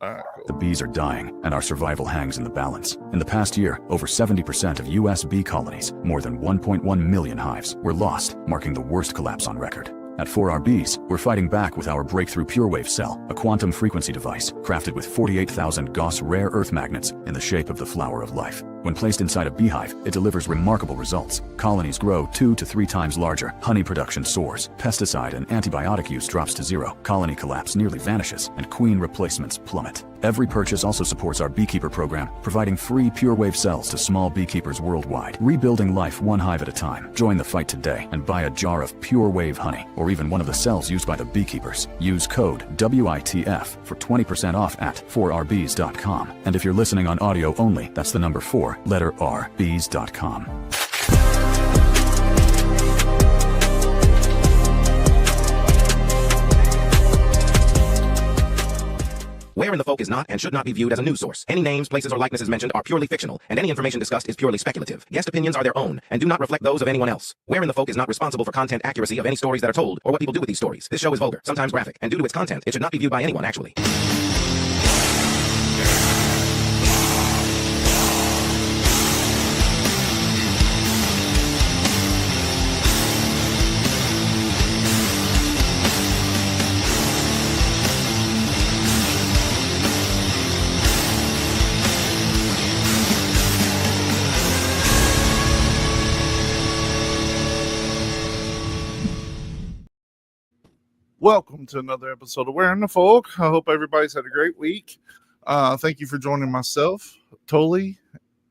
The bees are dying, and our survival hangs in the balance. In the past year, over 70% of U.S. bee colonies, more than 1.1 million hives, were lost, marking the worst collapse on record. At 4RBs, we're fighting back with our breakthrough PureWave cell, a quantum frequency device crafted with 48,000 Gauss rare earth magnets in the shape of the flower of life. When placed inside a beehive, it delivers remarkable results. Colonies grow 2 to 3 times larger, honey production soars, pesticide and antibiotic use drops to zero, colony collapse nearly vanishes, and queen replacements plummet. Every purchase also supports our beekeeper program, providing free PureWave cells to small beekeepers worldwide, rebuilding life one hive at a time. Join the fight today and buy a jar of PureWave honey, or even one of the cells used by the beekeepers. Use code WITF for 20% off at 4rbs.com. And if you're listening on audio only, that's the number 4, letter R, bees.com. Where in the Folk is not and should not be viewed as a news source. Any names, places, or likenesses mentioned are purely fictional, and any information discussed is purely speculative. Guest opinions are their own and do not reflect those of anyone else. Where in the Folk is not responsible for content accuracy of any stories that are told or what people do with these stories. This show is vulgar, sometimes graphic, and due to its content, it should not be viewed by anyone, actually. Welcome to another episode of Where in the Folk. I hope everybody's had a great week. Thank you for joining myself, Toli,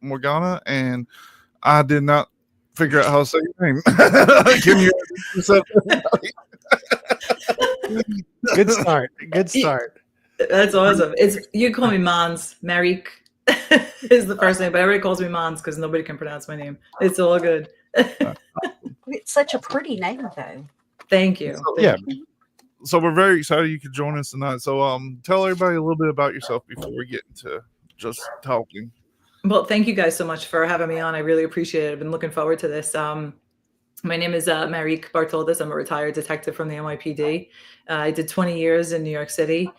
Morgana, and I did not figure out how to say your name. Can you Good start. Good start. That's awesome. You can call me Mons. Marique is the first name, but everybody calls me Mons because nobody can pronounce my name. It's all good. It's such a pretty name, though. Thank you. Yeah. So we're very excited you could join us tonight. So tell everybody a little bit about yourself before we get into just talking. Well, thank you guys so much for having me on. I really appreciate it. I've been looking forward to this. My name is Marique Bartoldus. I'm a retired detective from the NYPD. I did 20 years in New York City,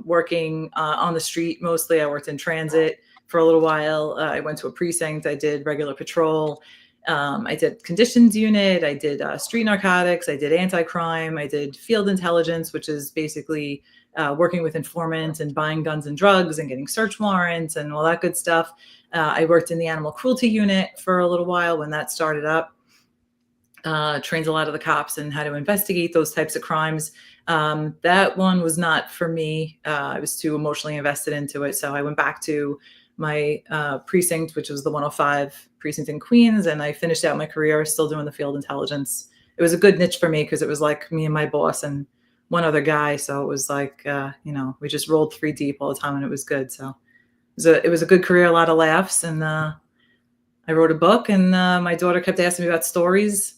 working on the street mostly. I worked in transit for a little while. I went to a precinct. I did regular patrol. I did conditions unit. I did street narcotics. I did anti-crime. I did field intelligence, which is basically working with informants and buying guns and drugs and getting search warrants and all that good stuff. I worked in the animal cruelty unit for a little while when that started up. Trained a lot of the cops in how to investigate those types of crimes. That one was not for me. I was too emotionally invested into it. So I went back to my precinct, which was the 105 precinct in Queens, and I finished out my career still doing the field intelligence. It was a good niche for me because it was like me and my boss and one other guy. So it was like, we just rolled 3 deep all the time, and it was good. So it was a good career, a lot of laughs. And I wrote a book, and my daughter kept asking me about stories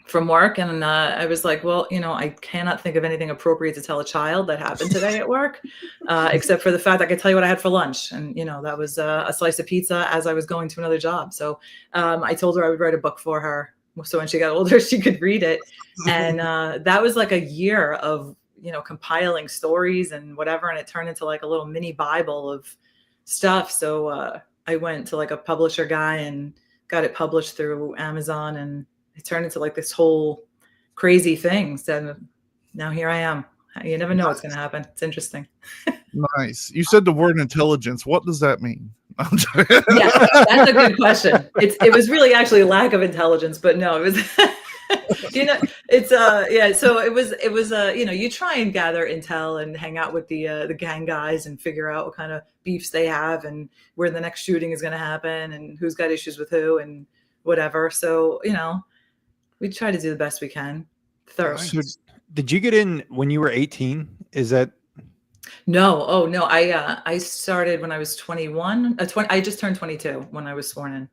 from work. And I was like, well, I cannot think of anything appropriate to tell a child that happened today at work, except for the fact I could tell you what I had for lunch. And, that was a slice of pizza as I was going to another job. So I told her I would write a book for her. So when she got older, she could read it. And that was like a year of, compiling stories and whatever. And it turned into like a little mini Bible of stuff. So I went to like a publisher guy and got it published through Amazon, and it turned into like this whole crazy thing. So now here I am. You never know what's going to happen. It's interesting. Nice. You said the word intelligence. What does that mean? Yeah, that's a good question. It was really actually a lack of intelligence, but no, it was, it's yeah. So it was you try and gather intel and hang out with the gang guys and figure out what kind of beefs they have and where the next shooting is going to happen and who's got issues with who and whatever. So, we try to do the best we can. Thoroughly. So did you get in when you were 18? Is that? No. Oh, no. I started when I was 21. I just turned 22 when I was sworn in.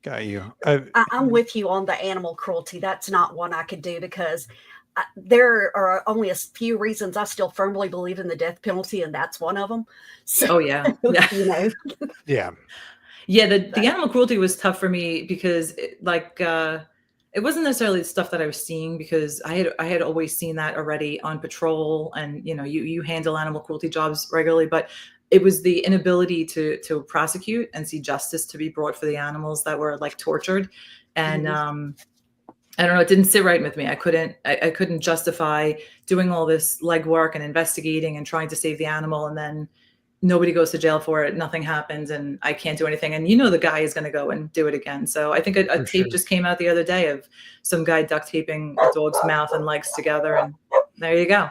Got you. I'm with you on the animal cruelty. That's not one I could do because there are only a few reasons I still firmly believe in the death penalty, and that's one of them. So, oh, yeah. Yeah. Yeah, the animal cruelty was tough for me because it wasn't necessarily the stuff that I was seeing, because I had always seen that already on patrol, and you handle animal cruelty jobs regularly, but it was the inability to prosecute and see justice to be brought for the animals that were like tortured. And I don't know, it didn't sit right with me. I couldn't justify doing all this legwork and investigating and trying to save the animal, and then nobody goes to jail for it, nothing happens, and I can't do anything. And the guy is going to go and do it again. So I think a tape just came out the other day of some guy duct taping a dog's mouth and legs together, and there you go.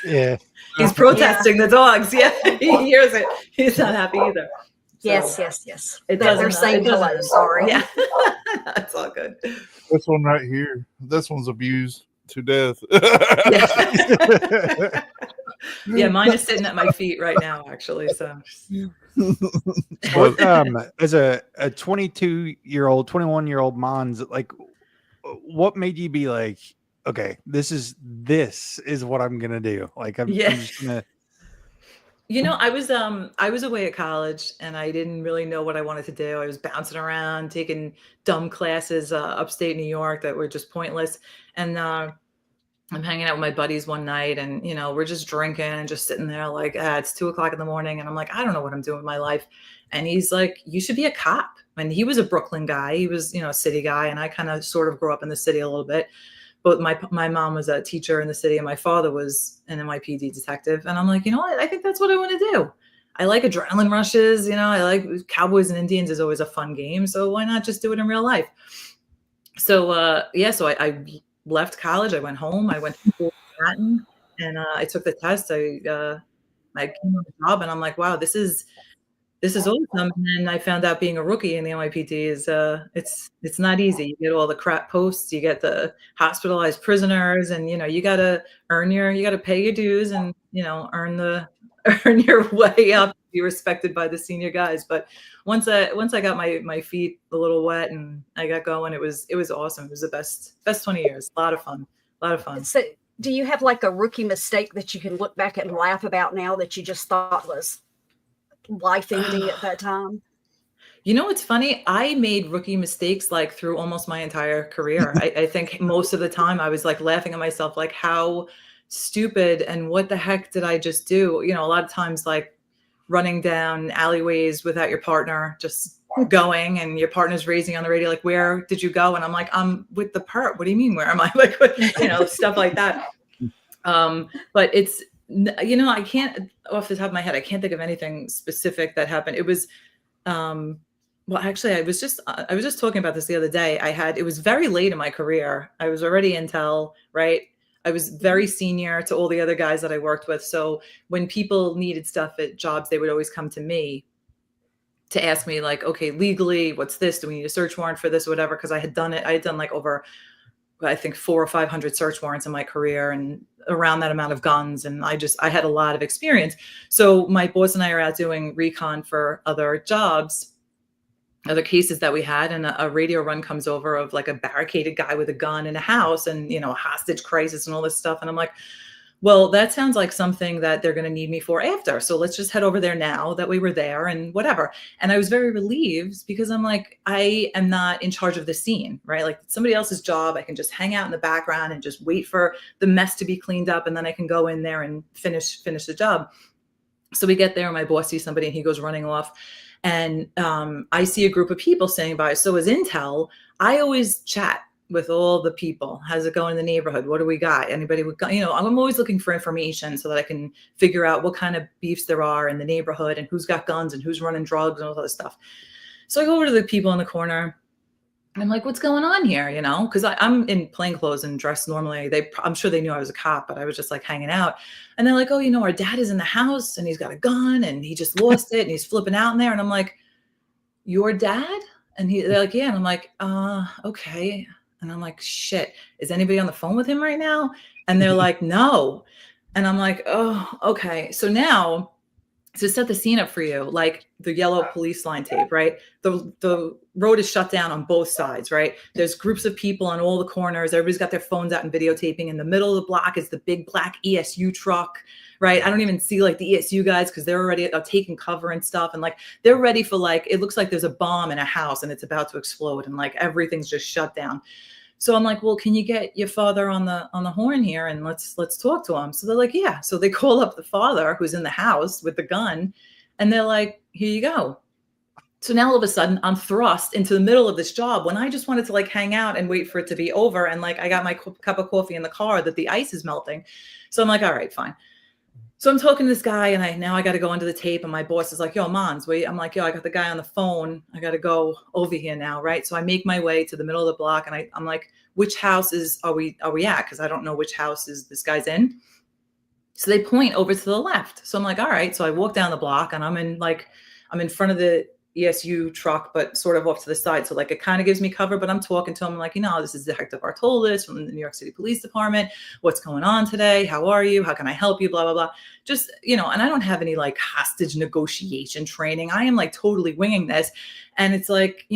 Yeah. He's protesting the dogs. Yeah, he hears it. He's not happy either. So Yes. It They're saying hello. Sorry. Yeah, that's all good. This one right here. This one's abused to death. Yeah, mine is sitting at my feet right now, actually. So, as a 22-year-old, 21-year-old Mons, like, what made you be like, okay, this is what I'm gonna do? Like, I'm just gonna. I was away at college, and I didn't really know what I wanted to do. I was bouncing around, taking dumb classes upstate New York that were just pointless, and I'm hanging out with my buddies one night, and we're just drinking and just sitting there like, it's 2:00 in the morning, and I'm like, I don't know what I'm doing with my life. And he's like, you should be a cop. And he was a Brooklyn guy. He was a city guy, and I kind of sort of grew up in the city a little bit. But my mom was a teacher in the city, and my father was an NYPD detective. And I'm like, what? I think that's what I want to do. I like adrenaline rushes. I like Cowboys and Indians is always a fun game. So why not just do it in real life? So so I left college. I went home. I went to Manhattan, and I took the test. I came on the job, and I'm like, wow, this is awesome. And then I found out being a rookie in the NYPD is it's not easy. You get all the crap posts, you get the hospitalized prisoners, and you gotta pay your dues, and earn your way up, be respected by the senior guys. But once I got my feet a little wet and I got going, it was awesome. It was the best 20 years. A lot of fun. So do you have like a rookie mistake that you can look back and laugh about now that you just thought was life ending at that time? It's funny. I made rookie mistakes like through almost my entire career. I think most of the time I was like laughing at myself, like how stupid and what the heck did I just do? A lot of times like running down alleyways without your partner, just going, and your partner's raising on the radio, like, where did you go? And I'm like, I'm with the perp. What do you mean, where am I? Like, stuff like that. But it's, I can't, off the top of my head, I can't think of anything specific that happened. It was, well, actually, I was just talking about this the other day. It was very late in my career. I was already intel, right? I was very senior to all the other guys that I worked with. So when people needed stuff at jobs, they would always come to me to ask me like, okay, legally, what's this? Do we need a search warrant for this or whatever? Because I had done it. I had done like over, I think 400 or 500 search warrants in my career, and around that amount of guns. And I had a lot of experience. So my boss and I are out doing recon for other jobs, other cases that we had, and a radio run comes over of like a barricaded guy with a gun in a house, and a hostage crisis and all this stuff. And I'm like, well, that sounds like something that they're going to need me for after. So let's just head over there now that we were there and whatever. And I was very relieved, because I'm like, I am not in charge of the scene, right? Like, it's somebody else's job. I can just hang out in the background and just wait for the mess to be cleaned up, and then I can go in there and finish the job. So we get there, and my boss sees somebody, and he goes running off. And I see a group of people standing by. So as intel, I always chat with all the people. How's it going in the neighborhood? What do we got? Anybody with, I'm always looking for information so that I can figure out what kind of beefs there are in the neighborhood, and who's got guns, and who's running drugs, and all that stuff. So I go over to the people in the corner, and I'm like, what's going on here? Because I'm in plain clothes and dressed normally. I'm sure they knew I was a cop, but I was just like hanging out. And they're like, oh, our dad is in the house, and he's got a gun, and he just lost it, and he's flipping out in there. And I'm like, your dad? And they're like, yeah. And I'm like, okay. And I'm like, shit, is anybody on the phone with him right now? And they're like, no. And I'm like, oh, okay. So now, to set the scene up for you, like the yellow police line tape, right? The road is shut down on both sides, right? There's groups of people on all the corners. Everybody's got their phones out and videotaping. In the middle of the block is the big black ESU truck, right? I don't even see like the ESU guys, because they're already taking cover and stuff. And like, they're ready for, like, it looks like there's a bomb in a house and it's about to explode, and like everything's just shut down. So I'm like, well, can you get your father on the horn here and let's talk to him? So they're like, yeah. So they call up the father who's in the house with the gun, and they're like, here you go. So now all of a sudden I'm thrust into the middle of this job when I just wanted to like hang out and wait for it to be over. And like I got my cup of coffee in the car that the ice is melting. So I'm like, all right, fine. So I'm talking to this guy, and I got to go into the tape, and my boss is like, yo, Mons, wait. I'm like, yo, I got the guy on the phone. I got to go over here now, right? So I make my way to the middle of the block, and I'm like, which house are we at? Because I don't know which house is this guy's in. So they point over to the left. So I'm like, all right. So I walk down the block, and I'm in front of the ESU truck, but sort of off to the side. So like it kind of gives me cover, but I'm talking to him like, this is Detective Bartoldus from the New York City Police Department. What's going on today? How are you? How can I help you? Blah, blah, blah. Just, and I don't have any like hostage negotiation training. I am like totally winging this. And it's like,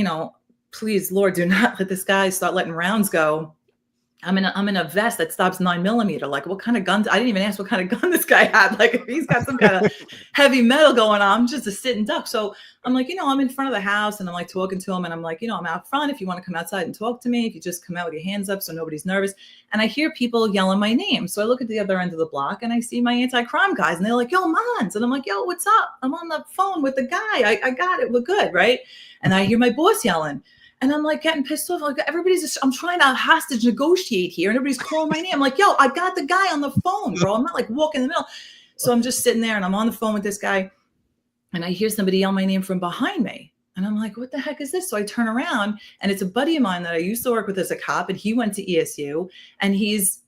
please, Lord, do not let this guy start letting rounds go. I'm in a vest that stops 9mm. Like, what kind of guns? I didn't even ask what kind of gun this guy had. Like, if he's got some kind of heavy metal going on, I'm just a sit and duck. So I'm like, I'm in front of the house, and I'm like talking to him, and I'm like, I'm out front. If you want to come outside and talk to me, if you just come out with your hands up so nobody's nervous. And I hear people yelling my name. So I look at the other end of the block, and I see my anti-crime guys, and they're like, yo, Mons. And I'm like, yo, what's up? I'm on the phone with the guy. I got it. We're good, right? And I hear my boss yelling. And I'm like getting pissed off. Like I'm trying to hostage negotiate here, and everybody's calling my name. I'm like, yo, I got the guy on the phone, bro. I'm not like walking in the middle. So I'm just sitting there, and I'm on the phone with this guy, and I hear somebody yell my name from behind me. And I'm like, what the heck is this? So I turn around, and it's a buddy of mine that I used to work with as a cop, and he went to ESU, and he's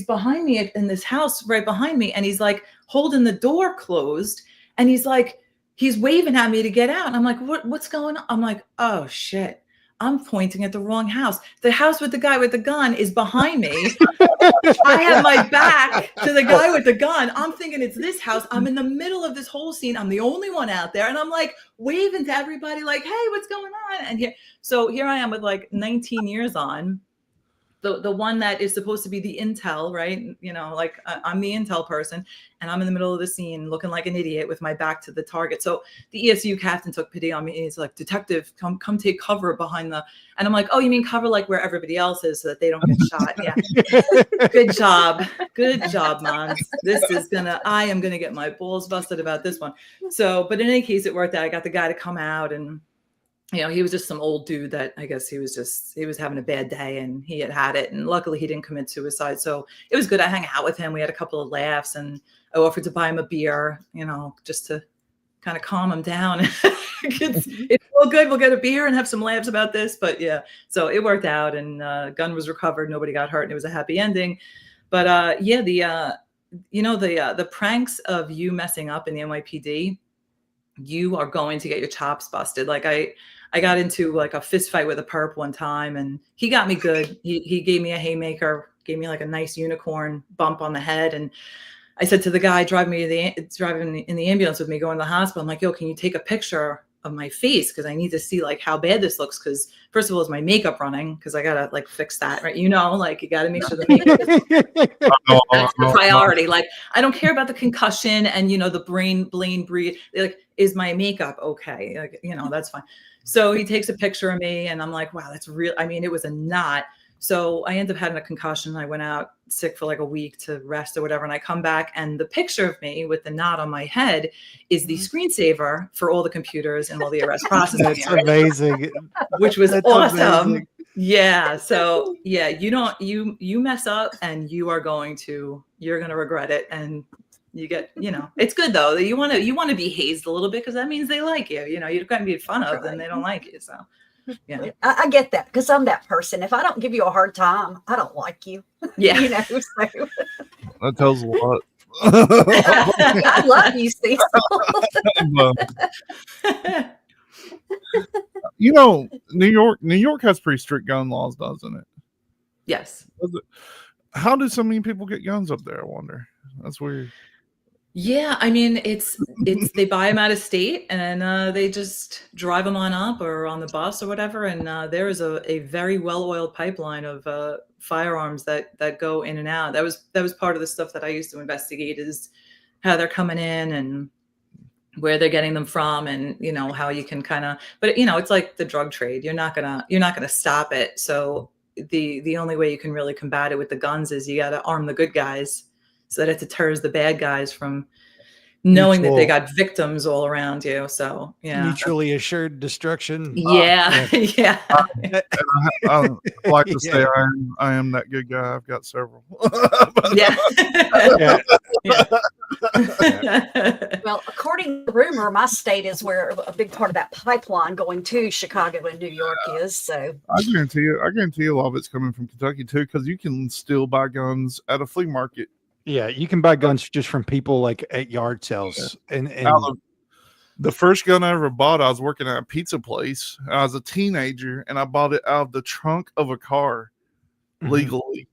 behind me in this house right behind me, and he's like holding the door closed, and he's waving at me to get out. And I'm like, what's going on? I'm like, oh shit. I'm pointing at the wrong house. The house with the guy with the gun is behind me. I have my back to the guy with the gun. I'm thinking it's this house. I'm in the middle of this whole scene. I'm the only one out there. And I'm like waving to everybody like, hey, what's going on? And here I am with like 19 years on. The one that is supposed to be the intel, right? Like I'm the intel person, and I'm in the middle of the scene looking like an idiot with my back to the target. So the ESU captain took pity on me, and he's like, detective, come take cover behind and I'm like, oh, you mean cover like where everybody else is so that they don't get shot? Yeah. Good job, Mons. I am gonna get my balls busted about this one. So, but in any case, it worked out. I got the guy to come out, and he was just some old dude that I guess he was having a bad day, and he had it. And luckily he didn't commit suicide. So it was good. I hung out with him. We had a couple of laughs, and I offered to buy him a beer, just to kind of calm him down. It's all good. We'll get a beer and have some laughs about this. But yeah, so it worked out, and gun was recovered. Nobody got hurt, and it was a happy ending. But the pranks of you messing up in the NYPD, you are going to get your chops busted. Like I got into like a fist fight with a perp one time, and he got me good. He gave me a haymaker, gave me like a nice unicorn bump on the head. And I said to the guy driving in the ambulance with me going to the hospital, I'm like, yo, can you take a picture of my face? Cause I need to see like how bad this looks. Cause first of all, is my makeup running? Cause I gotta like fix that, right? You gotta make sure the makeup that's the priority. Like I don't care about the concussion and the brain bleed. Like, is my makeup okay? Like, that's fine. So he takes a picture of me, and I'm like, wow, that's real. I mean, it was a knot. So I ended up having a concussion. I went out sick for like a week to rest or whatever. And I come back, and the picture of me with the knot on my head is the screensaver for all the computers and all the arrest processing. That's amazing. Which was awesome. Amazing. Yeah. So yeah, you mess up, and you're going to regret it. And you get, it's good though that you want to be hazed a little bit, because that means they like you. You're going to be fun of, then they don't like you. So yeah, I get that, because I'm that person. If I don't give you a hard time, I don't like you. Yeah, so. That tells a lot. I love you, Cecil. New York has pretty strict gun laws, doesn't it? Yes. How do so many people get guns up there? I wonder. That's weird. Yeah, I mean, it's they buy them out of state, and they just drive them on up or on the bus or whatever. And there is a very well-oiled pipeline of firearms that go in and out. That was part of the stuff that I used to investigate, is how they're coming in and where they're getting them from, and how you can kind of. But it's like the drug trade. You're not gonna stop it. So the only way you can really combat it with the guns is you got to arm the good guys so that it deters the bad guys from knowing that they got victims all around you. So yeah, mutually assured destruction. yeah. Yeah. I like to say I am that good guy. I've got several. Yeah. Well, according to rumor, my state is where a big part of that pipeline going to Chicago and New York is. So I guarantee you a lot of it's coming from Kentucky too, because you can still buy guns at a flea market. Yeah, you can buy guns just from people like at yard sales. And the first gun I ever bought, I was working at a pizza place. I was a teenager, and I bought it out of the trunk of a car legally.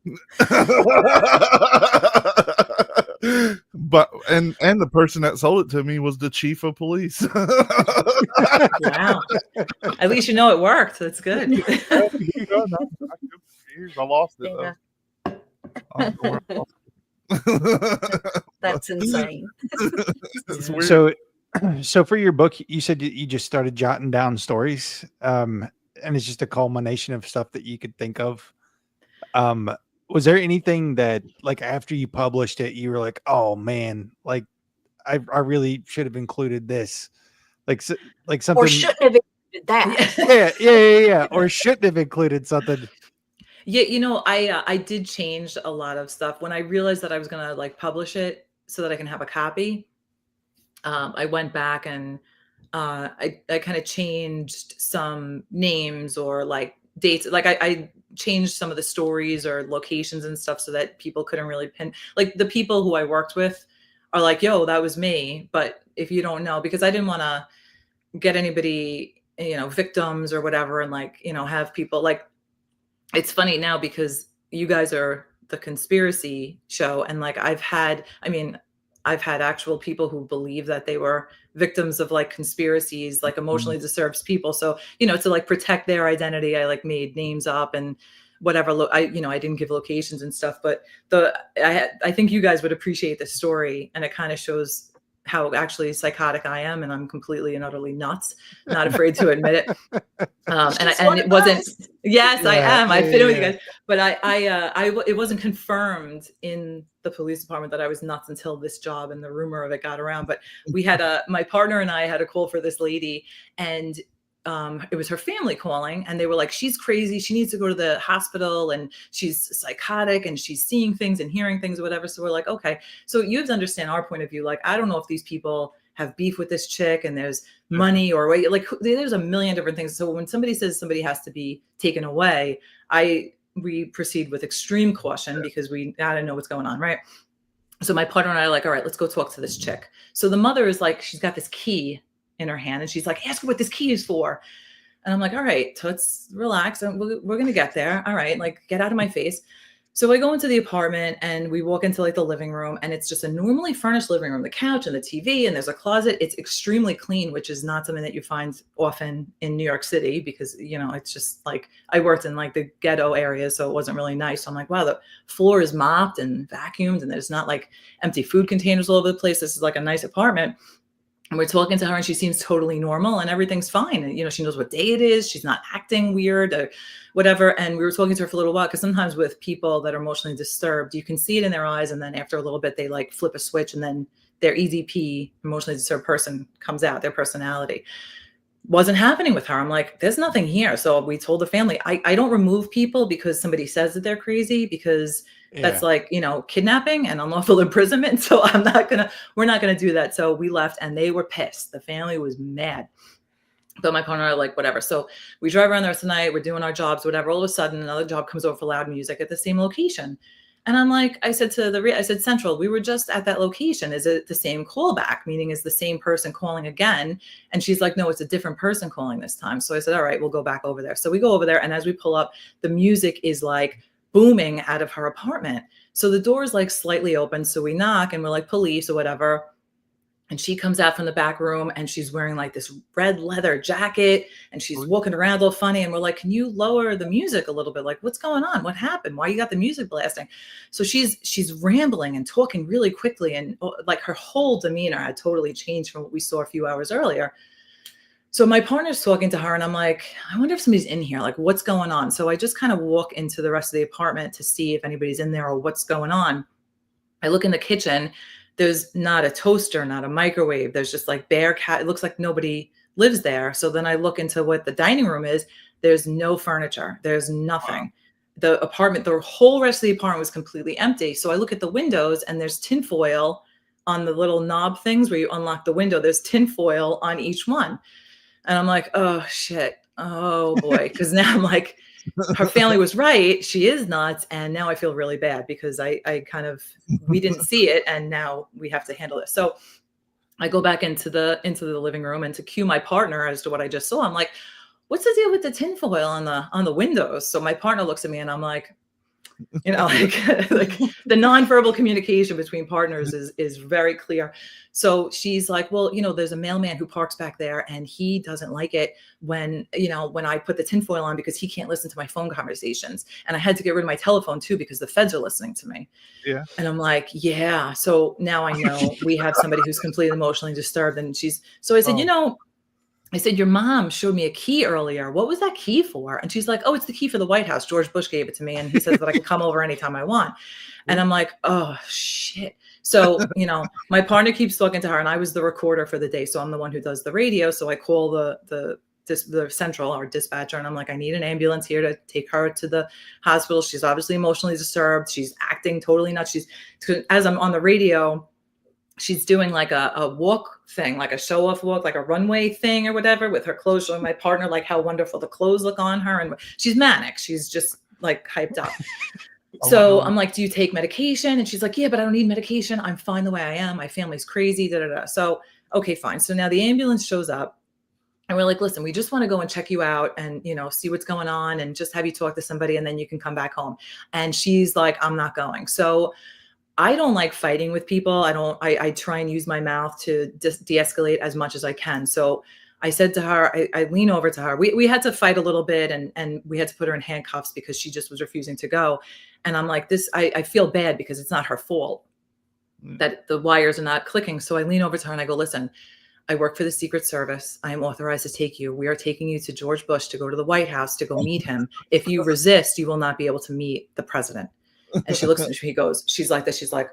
But and the person that sold it to me was the chief of police. Wow. At least you know it worked. That's good. I lost it though. I don't know where I lost it. that's insane. So for your book, you said you just started jotting down stories, and it's just a culmination of stuff that you could think of. Was there anything that, like, after you published it, you were like, oh man, like I really should have included this, like something, Or shouldn't have included that. yeah, or shouldn't have included something. Yeah, you know, I did change a lot of stuff when I realized that I was gonna like publish it so that I can have a copy. I went back and I kind of changed some names or like dates. Like I changed some of the stories or locations and stuff so that people couldn't really pin. Like the people who I worked with are like, yo, that was me. But if you don't know, because I didn't want to get anybody, you know, victims or whatever, and like, you know, have people like. It's funny now because you guys are the conspiracy show, and like I've had actual people who believe that they were victims of like conspiracies, like emotionally disturbed people. So, you know, to like protect their identity, I like made names up and whatever. I didn't give locations and stuff, but I think you guys would appreciate the story, and it kind of shows how actually psychotic I am, and I'm completely and utterly nuts, not afraid to admit it. And it wasn't, yes, I am. I fit in with you guys, but it wasn't confirmed in the police department that I was nuts until this job and the rumor of it got around. But we had my partner and I had a call for this lady, and it was her family calling, and they were like, she's crazy. She needs to go to the hospital, and she's psychotic, and she's seeing things and hearing things or whatever. So we're like, okay. So you have to understand our point of view. Like, I don't know if these people have beef with this chick and there's money or like there's a million different things. So when somebody says somebody has to be taken away, we proceed with extreme caution because we gotta know what's going on, right? So my partner and I are like, all right, let's go talk to this chick. So the mother is like, she's got this key in her hand, and she's like, ask her what this key is for. And I'm like, all right, let's relax, and we're gonna get there. All right, like, get out of my face. So I go into the apartment, and we walk into like the living room, and it's just a normally furnished living room, the couch and the TV, and there's a closet. It's extremely clean, which is not something that you find often in New York City because, you know, it's just like, I worked in like the ghetto area, so it wasn't really nice. So I'm like, wow, the floor is mopped and vacuumed, and there's not like empty food containers all over the place. This is like a nice apartment. And we're talking to her, and she seems totally normal and everything's fine. And, you know, she knows what day it is. She's not acting weird or whatever. And we were talking to her for a little while, because sometimes with people that are emotionally disturbed, you can see it in their eyes. And then after a little bit, they like flip a switch, and then their EDP, emotionally disturbed person, comes out, their personality. Wasn't happening with her. I'm like, there's nothing here. So we told the family, I don't remove people because somebody says that they're crazy, because that's like, you know, kidnapping and unlawful imprisonment. So we're not going to do that. So we left, and they were pissed. The family was mad. But my partner and I, like, whatever. So we drive around there tonight. We're doing our jobs, whatever. All of a sudden, another job comes over for loud music at the same location. And I'm like, I said Central, we were just at that location. Is it the same callback? Meaning, is the same person calling again? And she's like, no, it's a different person calling this time. So I said, all right, we'll go back over there. So we go over there. And as we pull up, the music is like booming out of her apartment. So the door is like slightly open. So we knock, and we're like, police or whatever. And she comes out from the back room, and she's wearing like this red leather jacket, and she's walking around all funny. And we're like, can you lower the music a little bit? Like, what's going on? What happened? Why you got the music blasting? So she's rambling and talking really quickly. And like her whole demeanor had totally changed from what we saw a few hours earlier. So my partner's talking to her and I'm like, I wonder if somebody's in here, like what's going on? So I just kind of walk into the rest of the apartment to see if anybody's in there or what's going on. I look in the kitchen, there's not a toaster, not a microwave. There's just like bare cat. It looks like nobody lives there. So then I look into what the dining room is. There's no furniture. There's nothing. The apartment, the whole rest of the apartment was completely empty. So I look at the windows and there's tinfoil on the little knob things where you unlock the window. There's tinfoil on each one. And I'm like, oh shit. Oh boy. Cause now I'm like, her family was right. She is nuts. And now I feel really bad because I kind of, we didn't see it. And now we have to handle it. So I go back into the living room and to cue my partner as to what I just saw. I'm like, what's the deal with the tinfoil on the windows? So my partner looks at me and I'm like, like the nonverbal communication between partners is very clear. So she's like, well, there's a mailman who parks back there and he doesn't like it when I put the tinfoil on because he can't listen to my phone conversations. And I had to get rid of my telephone too, because the feds are listening to me. Yeah. And I'm like, yeah. So now I know we have somebody who's completely emotionally disturbed. And so I said, I said, your mom showed me a key earlier. What was that key for? And she's like, oh, it's the key for the White House. George Bush gave it to me. And he says that I can come over anytime I want. And I'm like, oh, shit. So, my partner keeps talking to her and I was the recorder for the day. So I'm the one who does the radio. So I call the central, our dispatcher, and I'm like, I need an ambulance here to take her to the hospital. She's obviously emotionally disturbed. She's acting totally nuts. As I'm on the radio, she's doing like a walk thing, like a show off walk, like a runway thing or whatever with her clothes, showing my partner like how wonderful the clothes look on her. And she's manic. She's just like hyped up. So I'm like, do you take medication? And she's like, yeah, but I don't need medication. I'm fine the way I am. My family's crazy. Da, da, da. So, okay, fine. So now the ambulance shows up and we're like, listen, we just want to go and check you out and, see what's going on and just have you talk to somebody and then you can come back home. And she's like, I'm not going. So I don't like fighting with people. I try and use my mouth to de-escalate as much as I can. So I said to her, I lean over to her. We had to fight a little bit and we had to put her in handcuffs because she just was refusing to go. And I'm like, I feel bad because it's not her fault that the wires are not clicking. So I lean over to her and I go, listen, I work for the Secret Service. I am authorized to take you. We are taking you to George Bush to go to the White House to go meet him. If you resist, you will not be able to meet the president. And she looks at me, she's like this. She's like,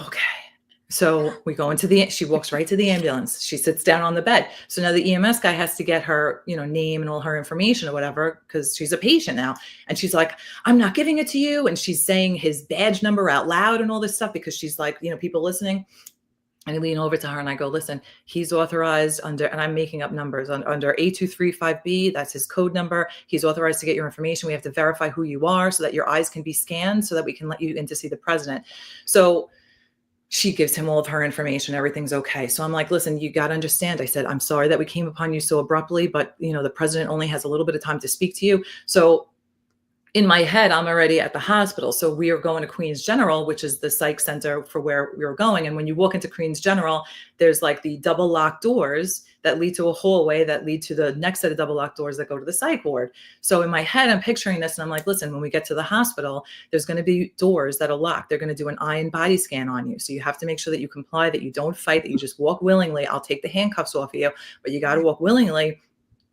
okay. So we go she walks right to the ambulance. She sits down on the bed. So now the EMS guy has to get her, name and all her information or whatever, because she's a patient now. And she's like, I'm not giving it to you. And she's saying his badge number out loud and all this stuff because she's like, people listening. And I lean over to her and I go, listen, he's authorized under, and I'm making up numbers, under A235B, that's his code number. He's authorized to get your information. We have to verify who you are so that your eyes can be scanned so that we can let you in to see the president. So she gives him all of her information. Everything's okay. So I'm like, listen, you got to understand. I said, I'm sorry that we came upon you so abruptly, but the president only has a little bit of time to speak to you. So in my head, I'm already at the hospital. So we are going to Queens General, which is the psych center for where we were going. And when you walk into Queens General, there's like the double locked doors that lead to a hallway that lead to the next set of double locked doors that go to the psych ward. So in my head, I'm picturing this and I'm like, listen, when we get to the hospital, there's going to be doors that are locked. They're going to do an eye and body scan on you. So you have to make sure that you comply, that you don't fight, that you just walk willingly. I'll take the handcuffs off of you, but you got to walk willingly.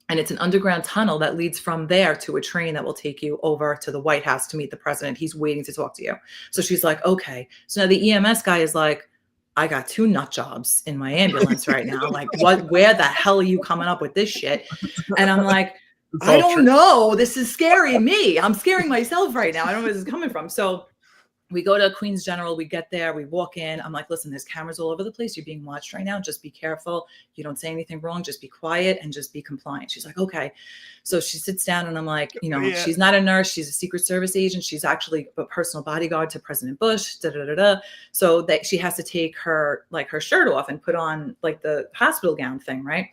And it's an underground tunnel that leads from there to a train that will take you over to the White House to meet the president. He's waiting to talk to you. So she's like, okay. So now the EMS guy is like, I got 2 nut jobs in my ambulance right now. Like, where the hell are you coming up with this shit? And I'm like, I don't know. This is scaring me. I'm scaring myself right now. I don't know where this is coming from. So we go to Queens General, we get there, we walk in. I'm like, listen, there's cameras all over the place. You're being watched right now. Just be careful. You don't say anything wrong. Just be quiet and just be compliant. She's like, okay. So she sits down and I'm like, she's not a nurse. She's a Secret Service agent. She's actually a personal bodyguard to President Bush. So that she has to take her shirt off and put on like the hospital gown thing, right?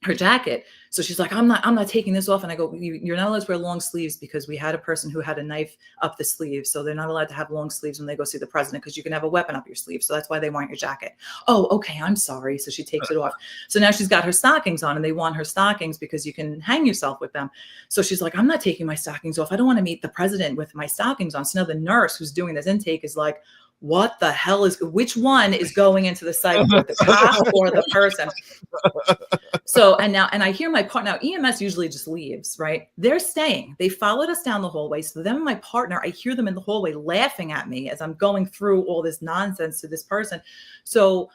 Her jacket. So she's like, I'm not taking this off. And I go, you're not allowed to wear long sleeves because we had a person who had a knife up the sleeve. So they're not allowed to have long sleeves when they go see the president because you can have a weapon up your sleeve. So that's why they want your jacket. Oh, okay. I'm sorry. So she takes it off. So now she's got her stockings on and they want her stockings because you can hang yourself with them. So she's like, I'm not taking my stockings off. I don't want to meet the president with my stockings on. So now the nurse who's doing this intake is like, what the hell which one is going into the psych ward, the cop or the person? So, and I hear my partner, now EMS usually just leaves, right? They're staying. They followed us down the hallway. So them and my partner, I hear them in the hallway laughing at me as I'm going through all this nonsense to this person. So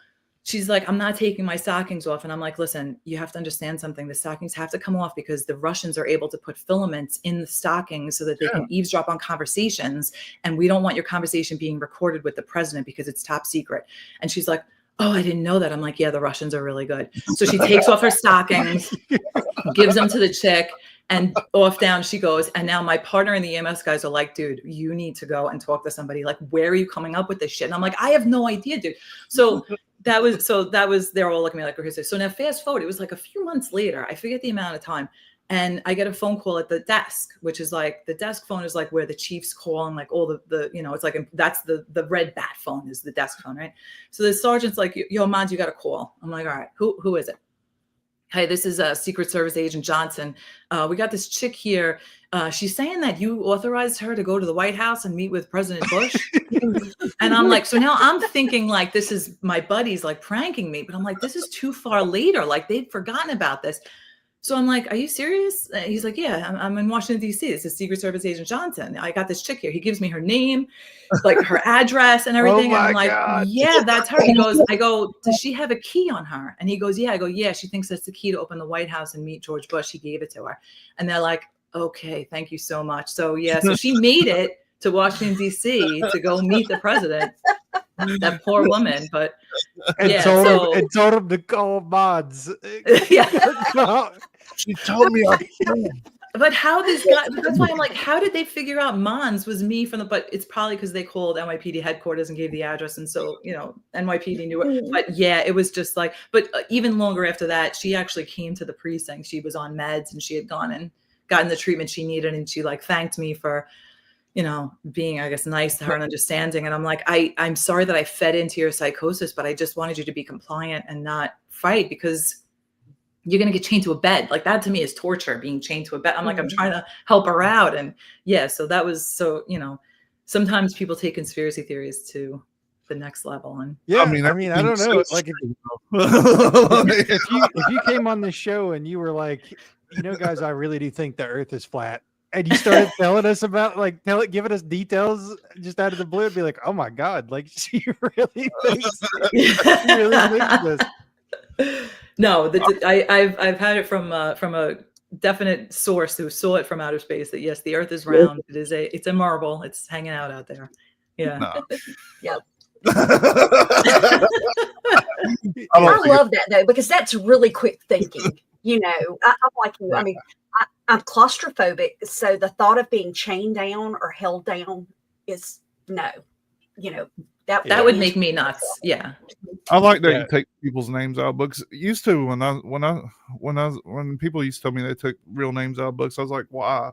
she's like, I'm not taking my stockings off. And I'm like, listen, you have to understand something. The stockings have to come off because the Russians are able to put filaments in the stockings so that they can eavesdrop on conversations. And we don't want your conversation being recorded with the president because it's top secret. And she's like, oh, I didn't know that. I'm like, yeah, the Russians are really good. So she takes off her stockings, gives them to the chick, and off down she goes. And now my partner and the EMS guys are like, dude, you need to go and talk to somebody. Like, where are you coming up with this shit? And I'm like, I have no idea, dude. So that was, they're all looking at me like, okay. So now fast forward, it was like a few months later, I forget the amount of time. And I get a phone call at the desk, which is like, the desk phone is like where the chiefs call and like all the it's like, that's the red bat phone is the desk phone, right? So the sergeant's like, yo, Mons, you got a call. I'm like, all right, who is it? Hey, this is Secret Service Agent Johnson. We got this chick here. She's saying that you authorized her to go to the White House and meet with President Bush. And I'm like, so now I'm thinking like, this is my buddies like pranking me, but I'm like, this is too far later. Like they'd forgotten about this. So I'm like, are you serious? And he's like, yeah, I'm in Washington, D.C. This is Secret Service Agent Johnson. I got this chick here. He gives me her name, like her address and everything. And I'm like, yeah, that's her. I go, does she have a key on her? And he goes, yeah. I go, yeah, she thinks that's the key to open the White House and meet George Bush. He gave it to her. And they're like, okay, thank you so much. So yeah, so she made it to Washington, D.C. to go meet the president. That poor woman, but and told him to call Mods. Yeah. She told me. But how this guy? That's why I'm like, how did they figure out Mons was me from the? But it's probably because they called NYPD headquarters and gave the address, and so NYPD knew it. But yeah, it was just like. But even longer after that, she actually came to the precinct. She was on meds, and she had gone and gotten the treatment she needed, and she like thanked me for, being, I guess, nice to her and understanding. And I'm like, I'm sorry that I fed into your psychosis, but I just wanted you to be compliant and not fight because you're going to get chained to a bed. Like that to me is torture, being chained to a bed. I'm like, I'm trying to help her out. And yeah, so that was, sometimes people take conspiracy theories to the next level. And yeah, I don't know. Like if you came on this show and you were like, guys, I really do think the earth is flat. And you started telling us about giving us details just out of the blue, and be like, oh my God, like she really thinks this. No, I've had it from a definite source who saw it from outer space that yes, the earth is round. It's a marble. It's hanging out there. Yeah. No. Yep. I love that though, because that's really quick thinking. I'm like you. I mean, I'm claustrophobic, so the thought of being chained down or held down is no. That would make me nuts. Yeah. I like that you take people's names out of books. Used to when people used to tell me they took real names out of books, I was like, why?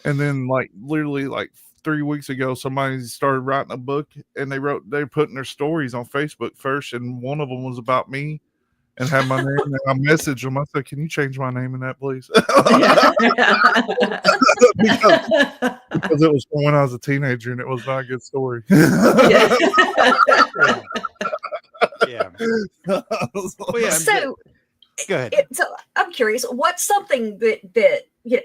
And then literally 3 weeks ago, somebody started writing a book and they putting their stories on Facebook first, and one of them was about me and had my name. And I messaged them. I said, "Can you change my name in that, please?" because it was from when I was a teenager, and it was not a good story. Yeah. So, go ahead. So I'm curious, what's something that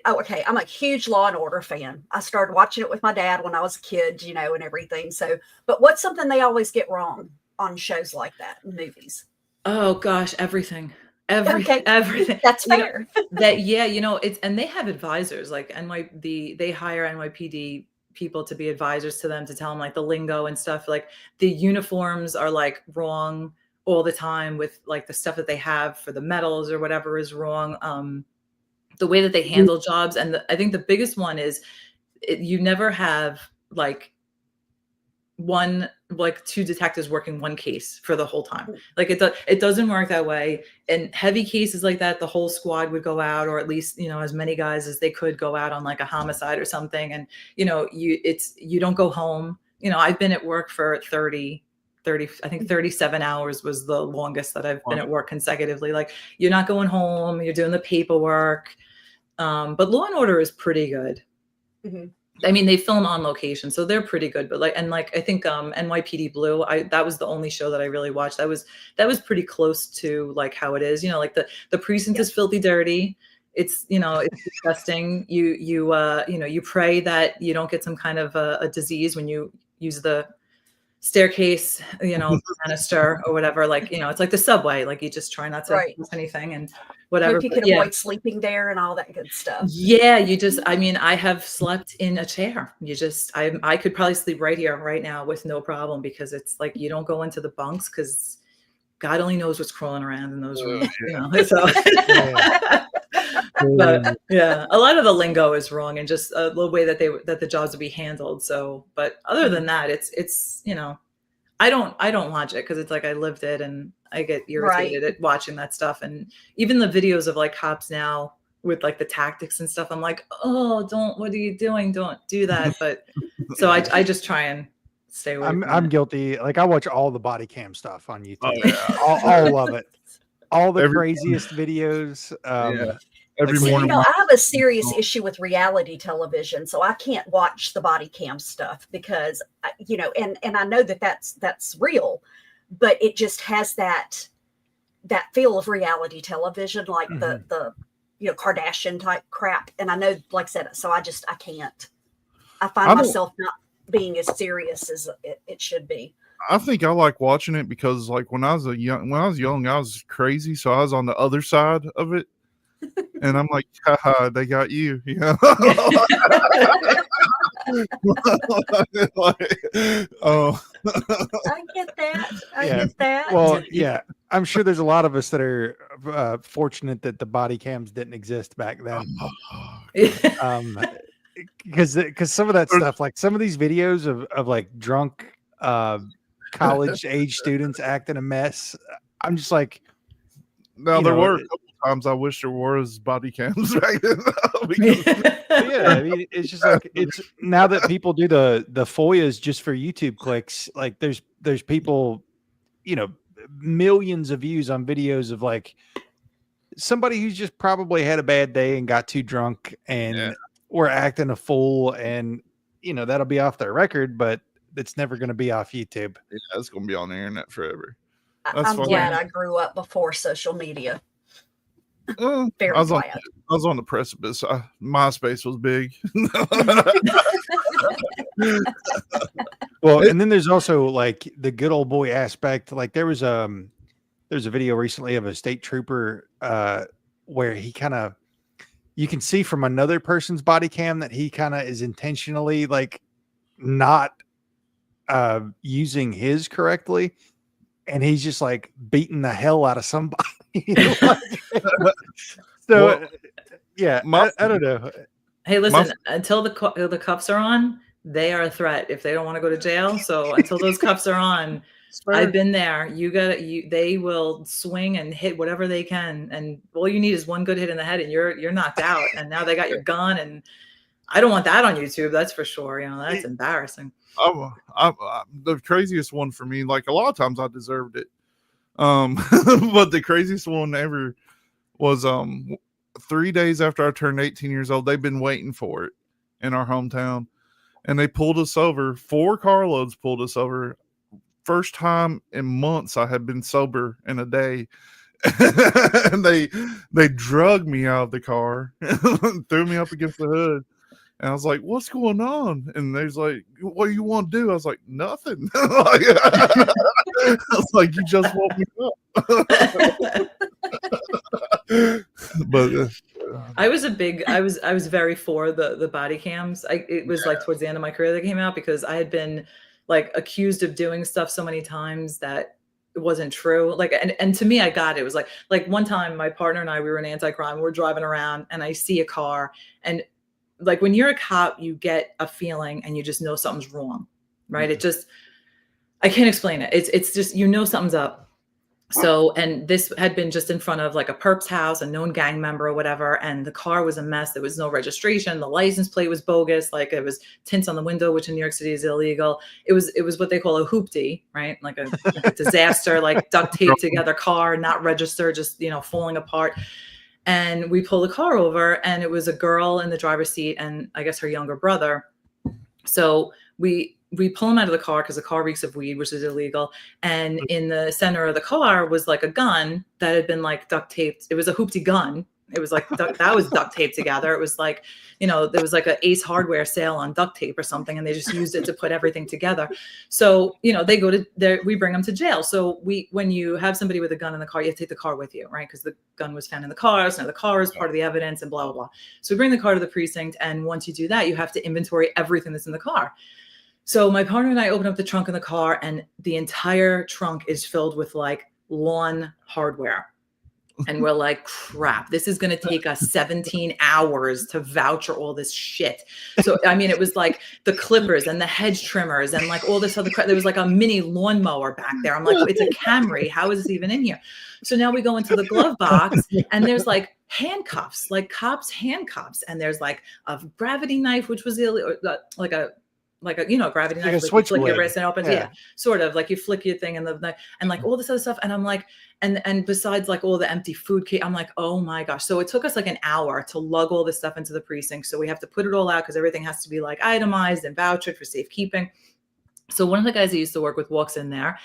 okay, I'm a huge Law and Order fan. I started watching it with my dad when I was a kid, and everything. So, but what's something they always get wrong on shows like that, movies? Oh gosh, everything. Okay. Everything. That's fair. It's, and they have advisors like they hire NYPD people to be advisors to them, to tell them like the lingo and stuff. Like the uniforms are like wrong all the time with like the stuff that they have for the medals or whatever is wrong. The way that they handle jobs. And I think the biggest one is you never have two detectives working one case for the whole time. Like it doesn't work that way. In heavy cases like that, the whole squad would go out, or at least, as many guys as they could go out on like a homicide or something. And, you don't go home. I've been at work for 30, I think 37 hours was the longest that I've been at work consecutively. Like you're not going home, you're doing the paperwork. But Law and Order is pretty good. Mm-hmm. I mean, they film on location, so they're pretty good. But I think NYPD Blue, that was the only show that I really watched. That was pretty close to like how it is. Like the precinct is filthy dirty. It's it's disgusting. You pray that you don't get some kind of a disease when you use the staircase, banister or whatever. It's like the subway. Like you just try not to miss anything and whatever. Hope you can avoid sleeping there and all that good stuff. Yeah, I have slept in a chair. I could probably sleep right here, right now with no problem, because it's like you don't go into the bunks because God only knows what's crawling around in those rooms. So. But yeah, a lot of the lingo is wrong, and just the way that the jobs would be handled. So, but other than that, it's I don't watch it because it's like I lived it and I get irritated at watching that stuff. And even the videos of like cops now with like the tactics and stuff, I'm like, oh, what are you doing? Don't do that. But so I just try and stay away. I'm guilty. Like I watch all the body cam stuff on YouTube. Oh, yeah. all of it. All the craziest videos. Every morning. I have a serious issue with reality television, so I can't watch the body cam stuff because, and I know that that's real, but it just has that feel of reality television, like the Kardashian type crap. And I know, like I said, so I can't. I find myself not being as serious as it should be. I think I like watching it because, like, when I was young, I was crazy, so I was on the other side of it. And I'm like, haha, they got you. I get that. I get that. Well, yeah, I'm sure there's a lot of us that are fortunate that the body cams didn't exist back then. Because some of that stuff, like some of these videos of like drunk college age students acting a mess, I'm just like, now there were a couple times I wish there was body cams back then. I mean, it's just like it's now that people do the FOIAs just for YouTube clicks. Like there's people, millions of views on videos of like somebody who's just probably had a bad day and got too drunk and were acting a fool, and that'll be off their record, but it's never going to be off YouTube. Yeah, it's going to be on the internet forever. I'm glad I grew up before social media. I was on the precipice. MySpace was big. Well, and then there's also like the good old boy aspect. Like there's a video recently of a state trooper where he you can see from another person's body cam that he kind of is intentionally like not using his correctly, and he's just like beating the hell out of somebody. So I don't know. Hey, listen, until the cuffs are on, they are a threat if they don't want to go to jail. So until those cuffs are on, I've been there. They will swing and hit whatever they can, and all you need is one good hit in the head, and you're knocked out. And now they got your gun, and I don't want that on YouTube. That's for sure. That's embarrassing. The craziest one for me, like a lot of times I deserved it. But the craziest one ever was 3 days after I turned 18 years old. They've been waiting for it in our hometown, and they pulled us over. 4 carloads pulled us over. First time in months I had been sober in a day. And they drugged me out of the car, threw me up against the hood. And I was like, what's going on? And they was like, what do you want to do? I was like, nothing. I was like, you just woke me up. But I was very for the body cams. It was like towards the end of my career that came out, because I had been like accused of doing stuff so many times that it wasn't true. Like, and to me, I got it. It was like one time my partner and I, we were in anti-crime. We're driving around and I see a car, and like when you're a cop, you get a feeling and you just know something's wrong, right? Mm-hmm. I can't explain it. It's just, something's up. So, and this had been just in front of like a perp's house, a known gang member or whatever. And the car was a mess. There was no registration. The license plate was bogus. Like it was tints on the window, which in New York City is illegal. It was what they call a hoopty, right? Like a disaster, like duct taped together car, not registered, just, falling apart. And we pulled the car over, and it was a girl in the driver's seat and I guess her younger brother. So we pull him out of the car because the car reeks of weed, which is illegal. And in the center of the car was like a gun that had been like duct taped. It was a hoopty gun. It was like that was duct taped together. It was like, there was like a Ace Hardware sale on duct tape or something, and they just used it to put everything together. So, they go to there, we bring them to jail. So when you have somebody with a gun in the car, you have to take the car with you, right? Because the gun was found in the car. So now the car is part of the evidence and blah, blah, blah. So we bring the car to the precinct. And once you do that, you have to inventory everything that's in the car. So my partner and I open up the trunk in the car, and the entire trunk is filled with like lawn hardware. And we're like, crap, this is going to take us 17 hours to voucher all this shit. So, I mean, it was like the clippers and the hedge trimmers and like all this other crap. There was like a mini lawnmower back there. I'm like, it's a Camry. How is this even in here? So now we go into the glove box, and there's like handcuffs, like cops' handcuffs. And there's like a gravity knife, which was like a gravity knife, like you flick your wrist and it opens. Yeah, sort of like you flick your thing and the knife and like all this other stuff. And I'm like, and besides like all the empty food I'm like, oh my gosh. So it took us like an hour to lug all this stuff into the precinct. So we have to put it all out because everything has to be like itemized and vouchered for safekeeping. So one of the guys I used to work with walks in there,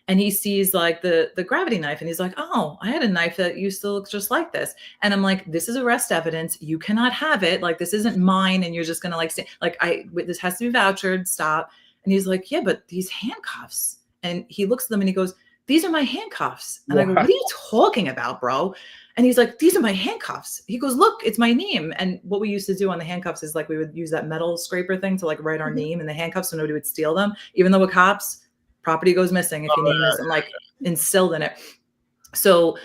and he sees like the gravity knife, and he's like, oh, I had a knife that used to look just like this. And I'm like, this is arrest evidence. You cannot have it. Like, this isn't mine. And you're just going to like, say, like, this has to be vouchered. Stop. And he's like, yeah, but these handcuffs. And he looks at them and he goes, these are my handcuffs. And I go, what are you talking about, bro? And he's like, these are my handcuffs. He goes, look, it's my name. And what we used to do on the handcuffs is like, we would use that metal scraper thing to like write our name in the handcuffs so nobody would steal them. Even though with cops, property goes missing if your name isn't like instilled in it. So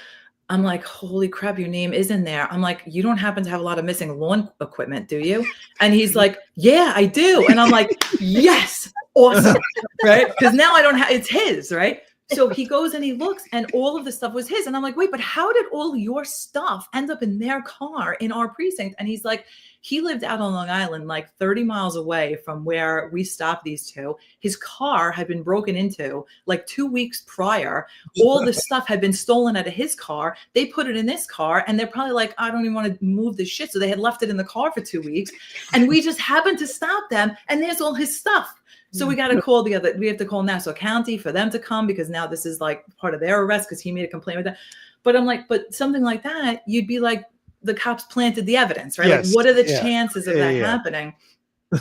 I'm like, holy crap, your name is in there. I'm like, you don't happen to have a lot of missing lawn equipment, do you? And he's like, yeah, I do. And I'm like, yes, awesome. Right? Because now I don't have, it's his, right? So he goes and he looks, and all of the stuff was his. And I'm like, wait, but how did all your stuff end up in their car in our precinct? And he's like, he lived out on Long Island, like 30 miles away from where we stopped these two. His car had been broken into like 2 weeks prior. All the stuff had been stolen out of his car. They put it in this car, and they're probably like, I don't even want to move this shit. So they had left it in the car for 2 weeks, and we just happened to stop them, and there's all his stuff. So we got to call we have to call Nassau County for them to come, because now this is like part of their arrest because he made a complaint with that. But I'm like, but something like that, you'd be like, the cops planted the evidence, right? Yes. Like, what are the chances of that happening?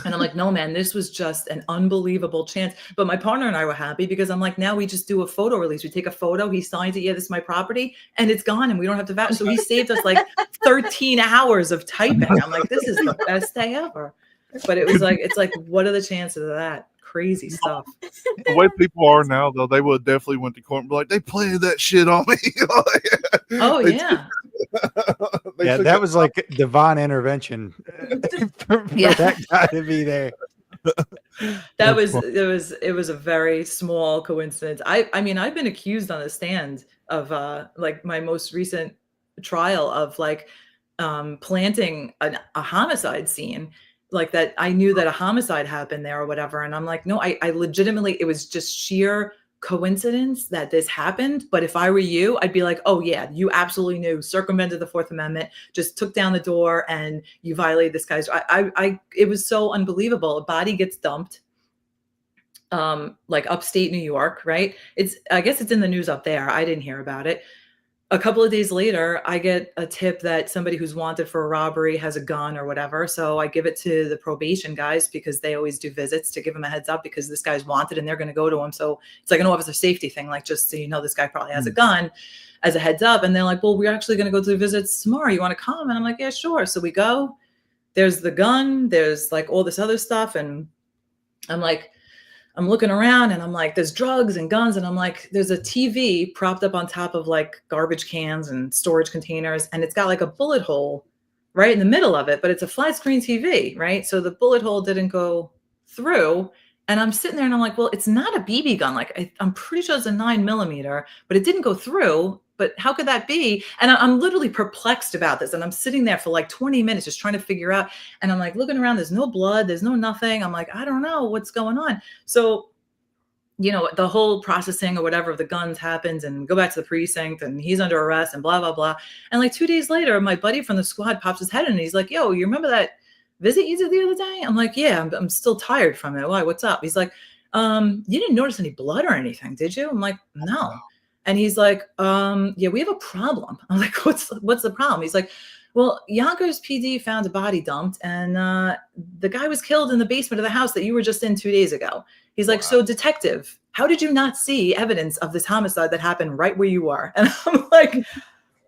And I'm like, no, man, this was just an unbelievable chance. But my partner and I were happy because I'm like, now we just do a photo release. We take a photo, he signs it, yeah, this is my property, and it's gone, and we don't have to vouch. So he saved us like 13 hours of typing. I'm like, this is the best day ever. But it was like, it's like, what are the chances of that? Crazy stuff. The way people are now, though, they would definitely went to court and be like, they planted that shit on me. Oh, yeah. Yeah, that was like divine intervention for that guy to be there. It was a very small coincidence. I mean, I've been accused on the stand of like my most recent trial of like planting a homicide scene, like that I knew that a homicide happened there or whatever. And I'm like, no, I legitimately, it was just sheer coincidence that this happened. But if I were you, I'd be like, oh yeah, you absolutely knew, circumvented the Fourth Amendment, just took down the door, and you violated this guy's. It was so unbelievable. A body gets dumped, like upstate New York, right? I guess it's in the news up there. I didn't hear about it. A couple of days later, I get a tip that somebody who's wanted for a robbery has a gun or whatever. So I give it to the probation guys, because they always do visits, to give them a heads up, because this guy's wanted and they're going to go to him. So it's like an officer safety thing, like, just so you know, this guy probably has a gun, as a heads up. And they're like, well, we're actually going to go do visits tomorrow. You want to come? And I'm like, yeah, sure. So we go. There's the gun. There's like all this other stuff. And I'm like, I'm looking around, and I'm like, there's drugs and guns. And I'm like, there's a TV propped up on top of like garbage cans and storage containers. And it's got like a bullet hole right in the middle of it, but it's a flat screen TV, right? So the bullet hole didn't go through. And I'm sitting there and I'm like, well, it's not a BB gun. Like, I'm pretty sure it's a 9mm, but it didn't go through. But how could that be? And I'm literally perplexed about this. And I'm sitting there for like 20 minutes just trying to figure out. And I'm like looking around, there's no blood, there's no nothing. I'm like, I don't know what's going on. So, you know, the whole processing or whatever of the guns happens, and go back to the precinct, and he's under arrest and blah, blah, blah. And like 2 days later, my buddy from the squad pops his head in, and he's like, yo, you remember visit you the other day? I'm like, yeah, I'm still tired from it. Why? What's up? He's like, you didn't notice any blood or anything, did you? I'm like, no. And he's like, yeah, we have a problem. I'm like, what's the problem? He's like, well, Yonkers PD found a body dumped, and the guy was killed in the basement of the house that you were just in 2 days ago. He's like, so detective, how did you not see evidence of this homicide that happened right where you are? And I'm like,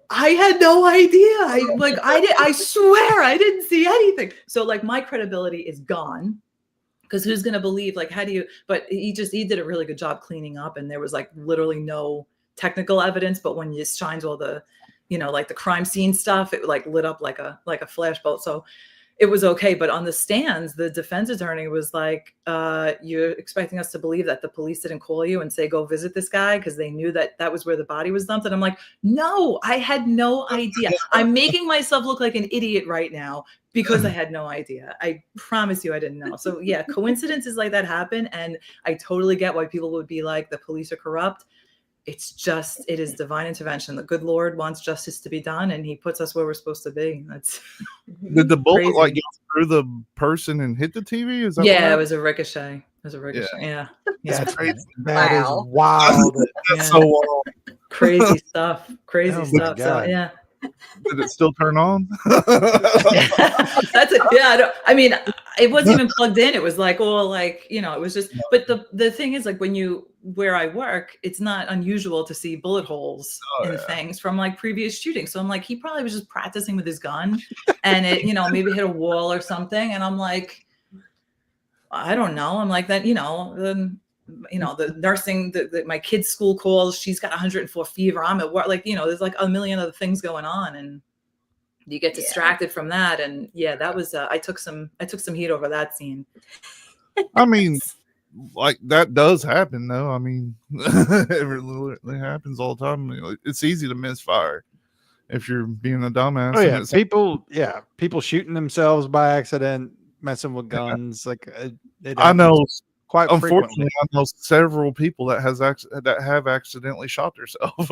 I had no idea. I swear I didn't see anything. So like my credibility is gone. Because who's going to believe, like, how do you, but he did a really good job cleaning up, and there was like literally no technical evidence, but when you shined all the, like the crime scene stuff, it like lit up like a flashbulb. So it was okay. But on the stands, the defense attorney was like, you're expecting us to believe that the police didn't call you and say, go visit this guy because they knew that was where the body was dumped. And I'm like, no, I had no idea. I'm making myself look like an idiot right now because I had no idea. I promise you I didn't know. So yeah, coincidences like that happen. And I totally get why people would be like, the police are corrupt. It is divine intervention. The good Lord wants justice to be done, and he puts us where we're supposed to be. That's Did the bullet crazy. like go through the person and hit the TV? Is that it was a ricochet. It was a ricochet. Yeah. That's crazy. That is Wow. wild. That's so wild. Crazy stuff. Crazy Oh my stuff. So God. yeah. Did it still turn on? That's it. Yeah. It wasn't even plugged in. It was like, it was just, but the thing is, like, where I work, it's not unusual to see bullet holes in things from like previous shootings. So I'm like, he probably was just practicing with his gun and it, maybe hit a wall or something. And I'm like, I don't know. I'm like that, the nursing, my kid's school calls, she's got 104 fever. I'm at work. Like, there's like a million other things going on, and you get distracted from that. And yeah, that was, I took some heat over that scene. I mean, like that does happen though. I mean, it happens all the time. It's easy to misfire if you're being a dumbass. Oh yeah, people shooting themselves by accident, messing with guns. Like I know. Quite unfortunately, frequently. I know several people that have accidentally shot themselves.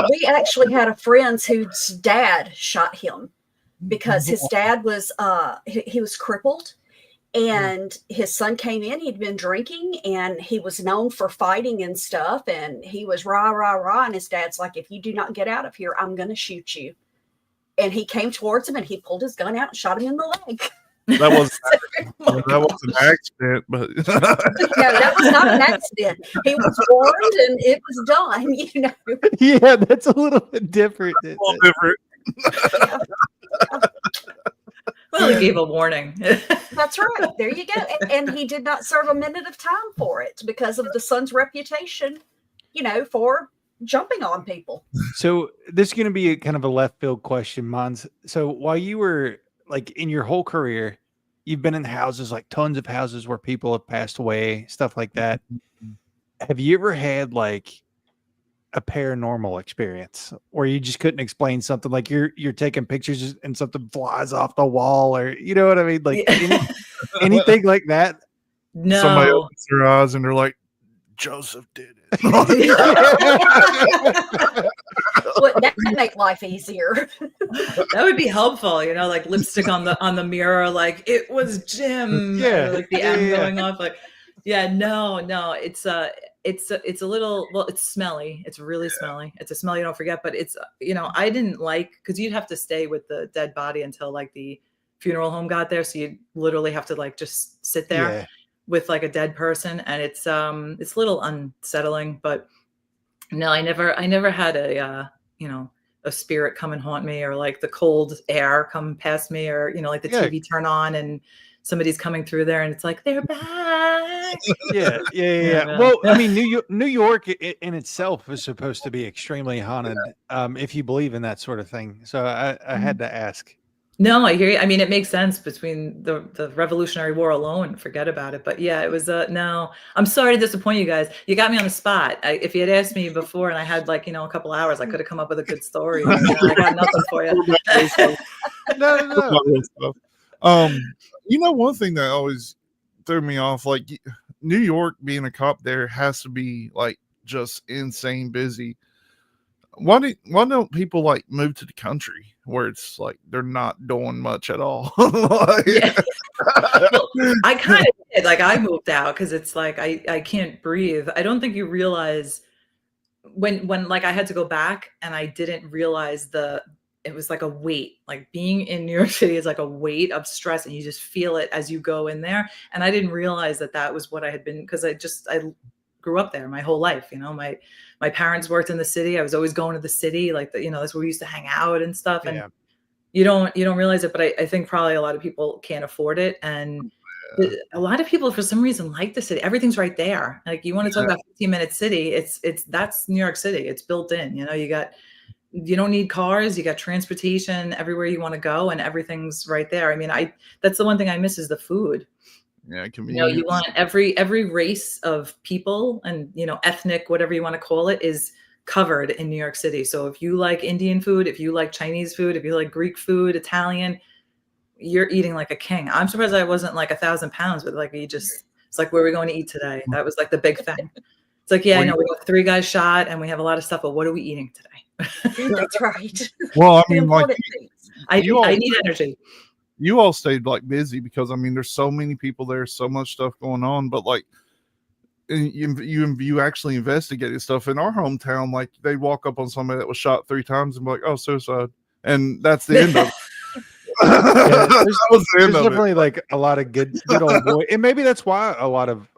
We actually had a friend whose dad shot him because his dad was he was crippled, and his son came in. He'd been drinking, and he was known for fighting and stuff, and he was rah rah rah. And his dad's like, "If you do not get out of here, I'm going to shoot you." And he came towards him, and he pulled his gun out and shot him in the leg. That was an accident, but no, that was not an accident. He was warned, and it was done. Yeah, that's a little bit different. a little different. Well, he gave a warning. That's right. There you go. And he did not serve a minute of time for it because of the son's reputation, for jumping on people. So this is going to be a kind of a left field question, Mons. So while you were like in your whole career, you've been in houses, like tons of houses where people have passed away, stuff like that. Have you ever had like a paranormal experience where you just couldn't explain something, like you're taking pictures and something flies off the wall, or you know what I mean? Like anything like that? No. Somebody opens their eyes and they're like, Joseph did it. Well, that could make life easier. That would be helpful, like lipstick on the mirror, like it was Jim. Yeah, like the M going off, like no. It's a little, well, it's smelly. It's really smelly. It's a smell you don't forget. But it's I didn't like, because you'd have to stay with the dead body until like the funeral home got there, so you'd literally have to like just sit there with like a dead person, and it's a little unsettling. But no, I never had a spirit come and haunt me, or like the cold air come past me, or like the TV turn on and somebody's coming through there and it's like they're back. Yeah. Well, I mean, New York in itself is supposed to be extremely haunted, if you believe in that sort of thing. So I had to ask. No, I hear you. I mean, it makes sense between the Revolutionary War alone. Forget about it. But yeah, it was no. I'm sorry to disappoint you guys. You got me on the spot. If you had asked me before and I had like a couple hours, I could have come up with a good story. But, I got nothing for you. No. One thing that always threw me off, like New York, being a cop there has to be like just insane busy. why don't people like move to the country where it's like they're not doing much at all? Like, Yeah. Well, I kind of did. Like I moved out because it's like I can't breathe. I don't think you realize when like I had to go back and I didn't realize it was like a weight. Like being in New York City is like a weight of stress, and you just feel it as you go in there. And I didn't realize that was what I had been, because I grew up there my whole life. You know, my parents worked in the city. I was always going to the city, like that's where we used to hang out and stuff. And Yeah. you don't realize it, but I think probably a lot of people can't afford it. And a lot of people for some reason like the city. Everything's right there. Like you want to talk about 15-minute city, that's New York City. It's built in. You don't need cars. You got transportation everywhere you want to go, and everything's right there. I mean, that's the one thing I miss is the food. Yeah, You want every race of people and ethnic, whatever you want to call it, is covered in New York City. So if you like Indian food, if you like Chinese food, if you like Greek food, Italian, you're eating like a king. I'm surprised I wasn't like 1,000 pounds, but like it's like, where are we going to eat today? That was like the big thing. It's like, yeah, I know we have 3 guys shot and we have a lot of stuff, but what are we eating today? That's right. Well, I mean, like I need energy. you all stayed like busy because I mean, there's so many people there, so much stuff going on, but like you actually investigated stuff in our hometown. Like they walk up on somebody that was shot 3 times and be like, oh, suicide, and that's the end of it. There's definitely like a lot of good old boy, and maybe that's why a lot of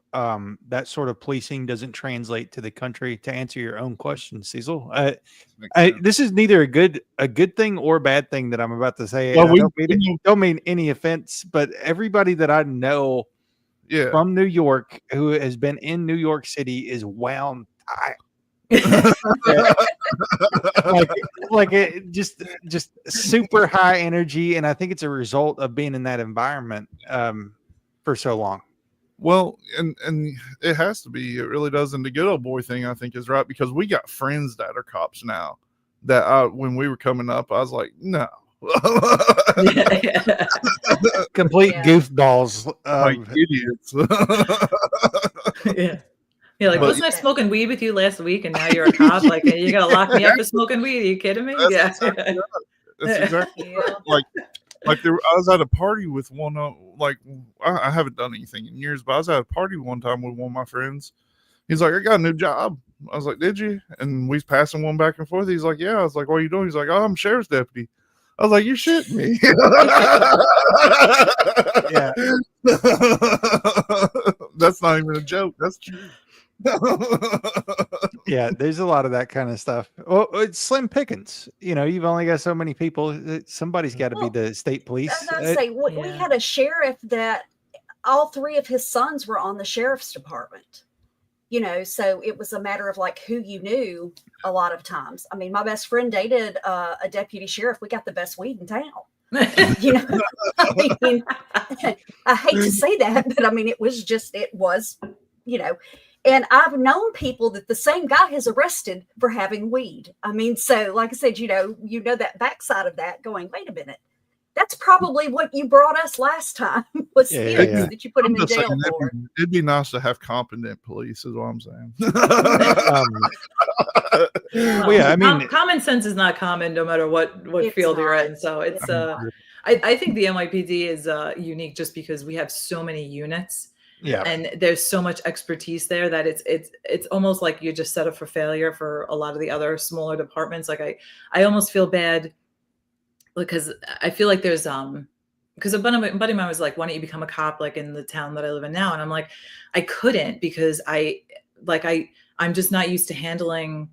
that sort of policing doesn't translate to the country. To answer your own question, Cecil, this is neither a good thing or a bad thing that I'm about to say. Well, don't mean any offense, but everybody that I know from New York who has been in New York City is wound tight. like it just super high energy, and I think it's a result of being in that environment for so long. Well, and it has to be. It really does. And the good old boy thing, I think, is right, because we got friends that are cops now. That when we were coming up, I was like, no. Complete goofballs, like idiots. Yeah. You're like, wasn't I smoking weed with you last week, and now you're a cop? Like, you gotta lock me up for smoking weed? Are you kidding me? That's exactly right. That's exactly right. Like I was at a party with one. I haven't done anything in years, but I was at a party one time with one of my friends. He's like, I got a new job. I was like, did you? And we was passing one back and forth. He's like, yeah. I was like, what are you doing? He's like, oh, I'm sheriff's deputy. I was like, you shitting me. Yeah. That's not even a joke. That's true. Yeah, there's a lot of that kind of stuff. Well, it's slim pickings. You've only got so many people. Somebody's got to be the state police. We had a sheriff that all 3 of his sons were on the sheriff's department. So it was a matter of like who you knew a lot of times. I mean, my best friend dated a deputy sheriff. We got the best weed in town. I mean, I hate to say that, but I mean, it was, and I've known people that the same guy has arrested for having weed. I mean, so like I said, that backside of that going, wait a minute, that's probably what you brought us last time was that you put him in jail for. It'd be nice to have competent police, is what I'm saying. I mean, common sense is not common no matter what field you're in. So it's I think the NYPD is unique just because we have so many units. Yeah. And there's so much expertise there that it's almost like you're just set up for failure for a lot of the other smaller departments. Like I almost feel bad because I feel like there's because a buddy of mine was like, why don't you become a cop like in the town that I live in now? And I'm like, I couldn't, because I'm just not used to handling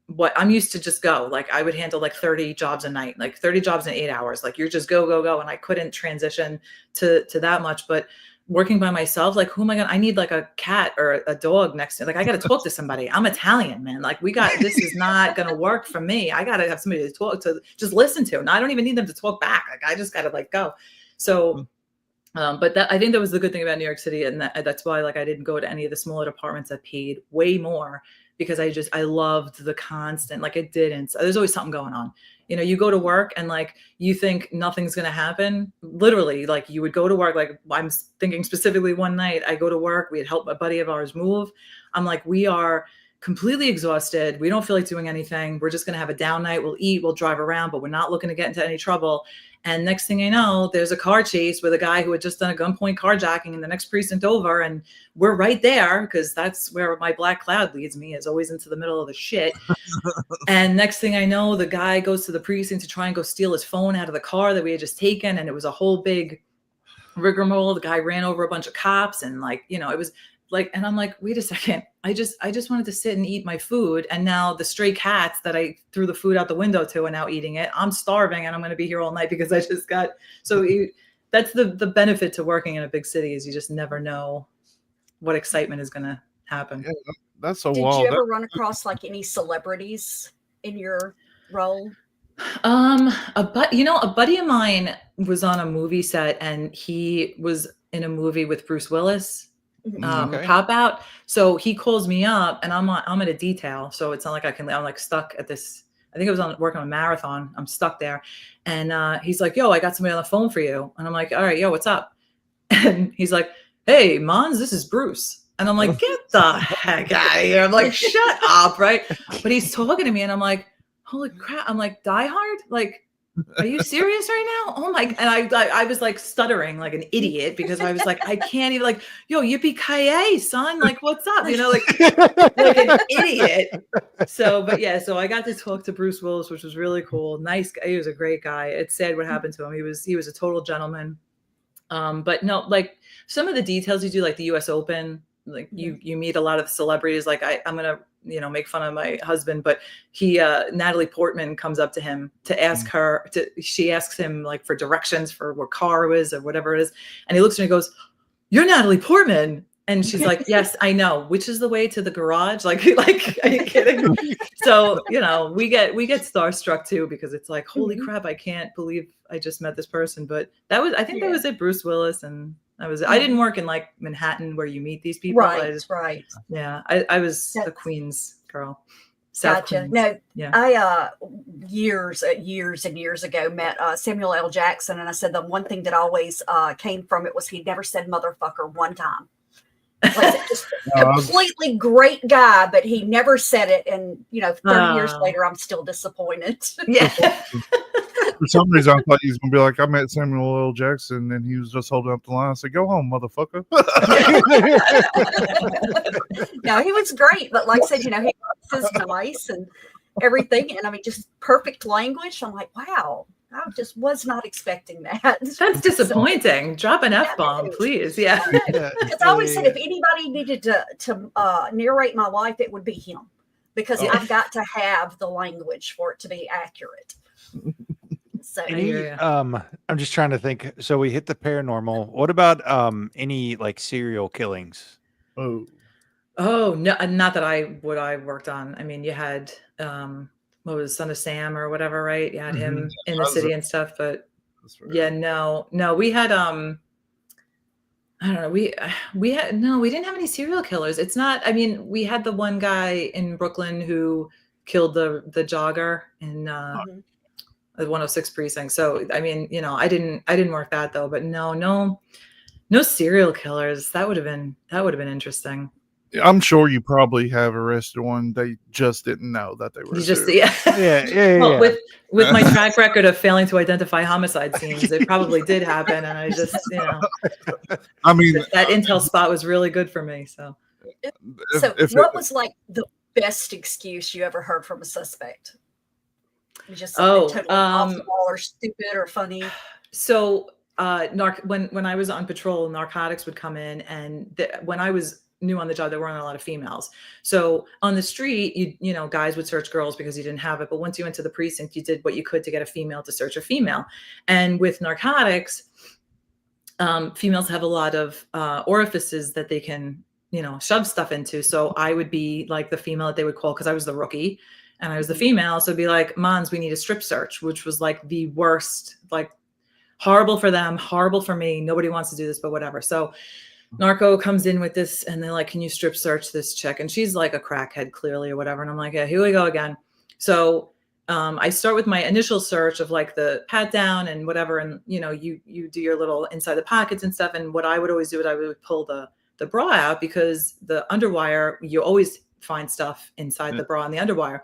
what I'm used to. Just go. Like I would handle like 30 jobs a night, like 30 jobs in 8 hours. Like you're just go. And I couldn't transition to that much. But working by myself, like who am I gonna? I need like a cat or a dog next to me. Like I got to talk to somebody. I'm Italian, man. Like this is not gonna work for me. I got to have somebody to talk to, just listen to. And I don't even need them to talk back. Like I just got to like go. So, but I think that was the good thing about New York City, and that's why like I didn't go to any of the smaller departments that paid way more, because I loved the constant, like it didn't. So there's always something going on. You go to work and like you think nothing's going to happen. Literally, like you would go to work. Like I'm thinking specifically one night I go to work. We had helped a buddy of ours move. I'm like, we are completely exhausted. We don't feel like doing anything. We're just going to have a down night. We'll eat, we'll drive around, but we're not looking to get into any trouble. And next thing I know, there's a car chase with a guy who had just done a gunpoint carjacking in the next precinct over. And we're right there because that's where my black cloud leads me, is always into the middle of the shit. And next thing I know, the guy goes to the precinct to try and go steal his phone out of the car that we had just taken. And it was a whole big rigmarole. The guy ran over a bunch of cops and like, you know, it was like, and I'm like, wait a second. I just wanted to sit and eat my food. And now the stray cats that I threw the food out the window to are now eating it. I'm starving and I'm going to be here all night because I just got, that's the benefit to working in a big city, is you just never know what excitement is going to happen. Yeah, that's so Did wild. you ever run across like any celebrities in your role? A buddy of mine was on a movie set and he was in a movie with Bruce Willis. Okay. Pop out. So he calls me up and I'm at a detail. So it's not like I'm like stuck at this. I think I was working on a marathon. I'm stuck there. And he's like, yo, I got somebody on the phone for you. And I'm like, all right, yo, what's up? And he's like, hey, Mons, this is Bruce. And I'm like, get the heck out of here. I'm like, shut up. Right. But he's talking to me and I'm like, holy crap. I'm like, Die Hard? Like, are you serious right now? Oh my! And I was like stuttering like an idiot because I was like, I can't even, like, yo, yippee-ki-yay, son! Like, what's up? You know, like an idiot. So, but yeah, so I got to talk to Bruce Willis, which was really cool. Nice guy. He was a great guy. It's sad what happened to him. He was a total gentleman. But no, like some of the details you do, like the U.S. Open, like you meet a lot of the celebrities. Like I'm gonna, you know, make fun of my husband, but Natalie Portman comes up to him to ask she asks him like for directions for what car it is or whatever it is. And he looks at her and goes, "You're Natalie Portman." And she's like, "Yes, I know. Which is the way to the garage?" Like, are you kidding? So, you know, we get starstruck too, because it's like, holy crap, I can't believe I just met this person. But that was it, Bruce Willis. And I didn't work in like Manhattan where you meet these people. Right. Yeah. I was a Queens girl. South Gotcha. Queens. No, Yeah. I years and years ago met Samuel L. Jackson, and I said the one thing that always came from it was he never said motherfucker one time. Like, just completely great guy, but he never said it. And 30 years later, I'm still disappointed. Yeah. For some reason, I thought he was going to be like, I met Samuel L. Jackson, and he was just holding up the line. I said, "Go home, motherfucker." No, he was great. But like I said, he was nice and everything. And I mean, just perfect language. I'm like, wow, I just was not expecting that. That's disappointing. Drop an F-bomb, please. Yeah. Because I always said if anybody needed to narrate my life, it would be him. Because I've got to have the language for it to be accurate. So I'm just trying to think. So we hit the paranormal. What about any like serial killings? Oh no, not that I worked on. I mean, you had what was Son of Sam or whatever, right? You had him in the city and stuff, but yeah, no, we had I don't know, we didn't have any serial killers. It's not, I mean, we had the one guy in Brooklyn who killed the jogger in the 106 precinct. So I mean, I didn't work that though, but no serial killers. That would have been interesting. I'm sure you probably have arrested one. They just didn't know that they were. Yeah. With my track record of failing to identify homicide scenes, it probably did happen, and I just, I mean, that intel spot was really good for me. So, what was like the best excuse you ever heard from a suspect? Just something totally off the wall or stupid or funny. So, when I was on patrol, narcotics would come in, and when I was new on the job, there weren't a lot of females. So on the street, guys would search girls because you didn't have it. But once you went to the precinct, you did what you could to get a female to search a female. And with narcotics, females have a lot of orifices that they can, shove stuff into. So I would be like the female that they would call, because I was the rookie and I was the female. So it'd be like, "Mons, we need a strip search," which was like the worst, like horrible for them, horrible for me. Nobody wants to do this, but whatever. So narco comes in with this and they're like, "Can you strip search this chick?" And she's like a crackhead clearly or whatever. And I'm like, "Yeah, here we go again." So I start with my initial search of like the pat down and whatever. And, you do your little inside the pockets and stuff. And what I would always do is I would pull the bra out, because the underwire, you always find stuff inside the bra and the underwire.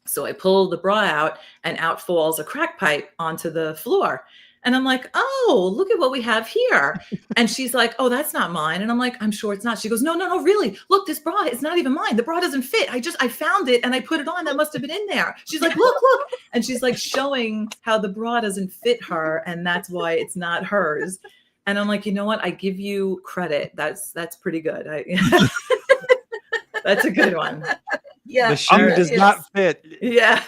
So I pull the bra out, and out falls a crack pipe onto the floor. And I'm like, oh, look at what we have here. And she's like, oh, that's not mine. And I'm like, I'm sure it's not. She goes, no, really. Look, this bra is not even mine. The bra doesn't fit. I found it and I put it on. That must have been in there. She's like, look. And she's like showing how the bra doesn't fit her. And that's why it's not hers. And I'm like, you know what? I give you credit. That's pretty good. That's a good one. Yeah. The shoe does not fit. Yeah.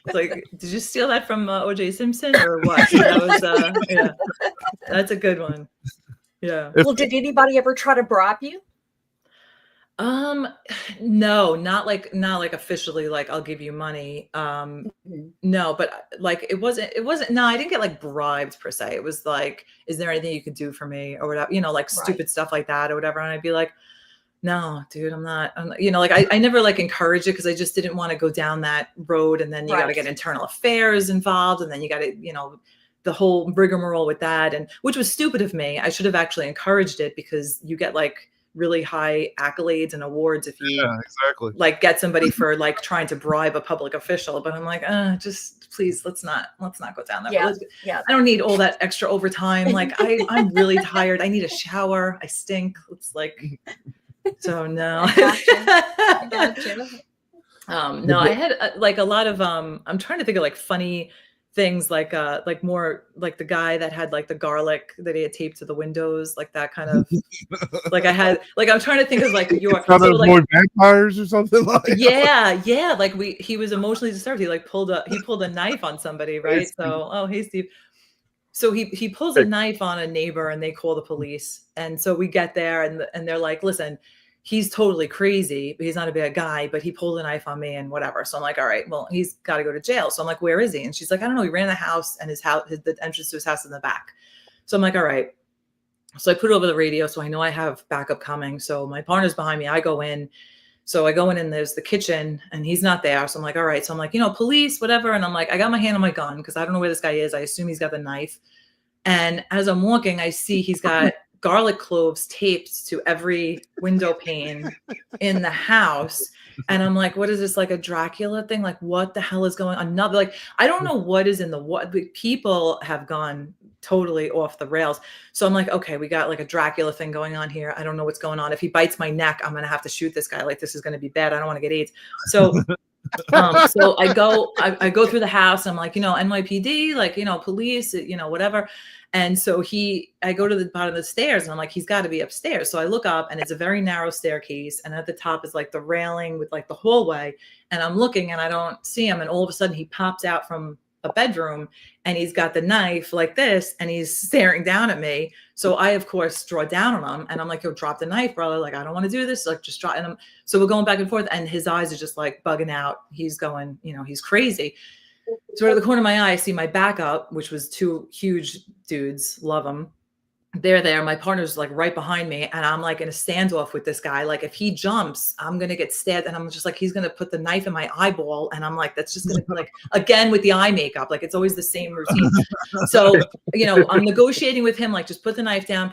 It's like, did you steal that from O.J. Simpson or what? That was, yeah, that's a good one. Yeah. Well, did anybody ever try to bribe you? No, not like officially, like I'll give you money. No, but like it wasn't, no, I didn't get like bribed per se. It was like, is there anything you could do for me or whatever, like stupid stuff like that or whatever. And I'd be like, no, dude, I'm not, like I never like encouraged it because I just didn't want to go down that road. And then you got to get internal affairs involved. And then you got to, the whole rigmarole with that. And which was stupid of me. I should have actually encouraged it because you get like really high accolades and awards if you like get somebody for like trying to bribe a public official. But I'm like, just please, let's not go down that road. Yeah. I don't need all that extra overtime. Like I'm really tired. I need a shower. I stink. It's like, so no. I gotcha. No, I had like a lot of I'm trying to think of like funny things like more like the guy that had like the garlic that he had taped to the windows, like that kind of like I had like I'm trying to think of like your so like, vampires or something like yeah like he was emotionally disturbed. He like pulled a knife on somebody, right? Hey, so hey Steve. So he pulls a knife on a neighbor and they call the police. And so we get there and they're like, listen, he's totally crazy, but he's not a bad guy, but he pulled a knife on me and whatever. So I'm like, all right, well, he's got to go to jail. So I'm like, where is he? And she's like, I don't know. He ran the house and the entrance to his house in the back. So I'm like, all right. So I put it over the radio. So I know I have backup coming. So my partner's behind me. I go in. So I go in and there's the kitchen and he's not there. So I'm like, all right. So I'm like, police, whatever. And I'm like, I got my hand on my gun because I don't know where this guy is. I assume he's got the knife. And as I'm walking, I see he's got garlic cloves taped to every window pane in the house. And I'm like, what is this, like a Dracula thing? Like, what the hell is going on? Another, like, I don't know what is in what people have gone totally off the rails. So I'm like, okay, we got like a Dracula thing going on here. I don't know what's going on. If he bites my neck, I'm going to have to shoot this guy. Like, this is going to be bad. I don't want to get AIDS. So, so I go through the house. I'm like, NYPD, like, police, whatever. And so I go to the bottom of the stairs and I'm like, he's got to be upstairs. So I look up and it's a very narrow staircase. And at the top is like the railing with like the hallway. And I'm looking and I don't see him. And all of a sudden he pops out from a bedroom and he's got the knife like this and he's staring down at me. So I, of course, draw down on him and I'm like, yo, drop the knife, brother. Like, I don't want to do this. Like, just drop. And so we're going back and forth and his eyes are just like bugging out. He's going, he's crazy. So out of the corner of my eye, I see my backup, which was two huge dudes. Love them. They're there. My partner's like right behind me. And I'm like in a standoff with this guy. Like if he jumps, I'm going to get stabbed. And I'm just like, he's going to put the knife in my eyeball. And I'm like, that's just going to be like, again, with the eye makeup. Like it's always the same routine. So, I'm negotiating with him. Like, just put the knife down.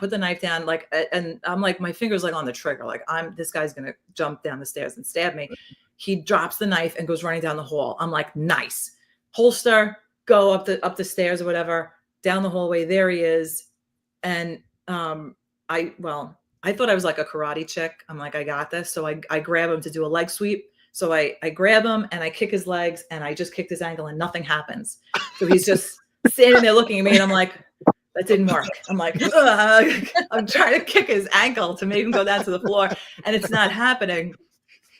Like, and I'm like, my finger's like on the trigger. Like this guy's going to jump down the stairs and stab me. He drops the knife and goes running down the hall. I'm like, nice. Holster, go up the stairs or whatever, down the hallway. There he is. And I thought I was like a karate chick. I'm like, I got this. So I grab him to do a leg sweep. So I grab him and I kick his legs and I just kicked his ankle and nothing happens. So he's just standing there looking at me and I'm like, that didn't work. I'm like, I'm trying to kick his ankle to make him go down to the floor and it's not happening.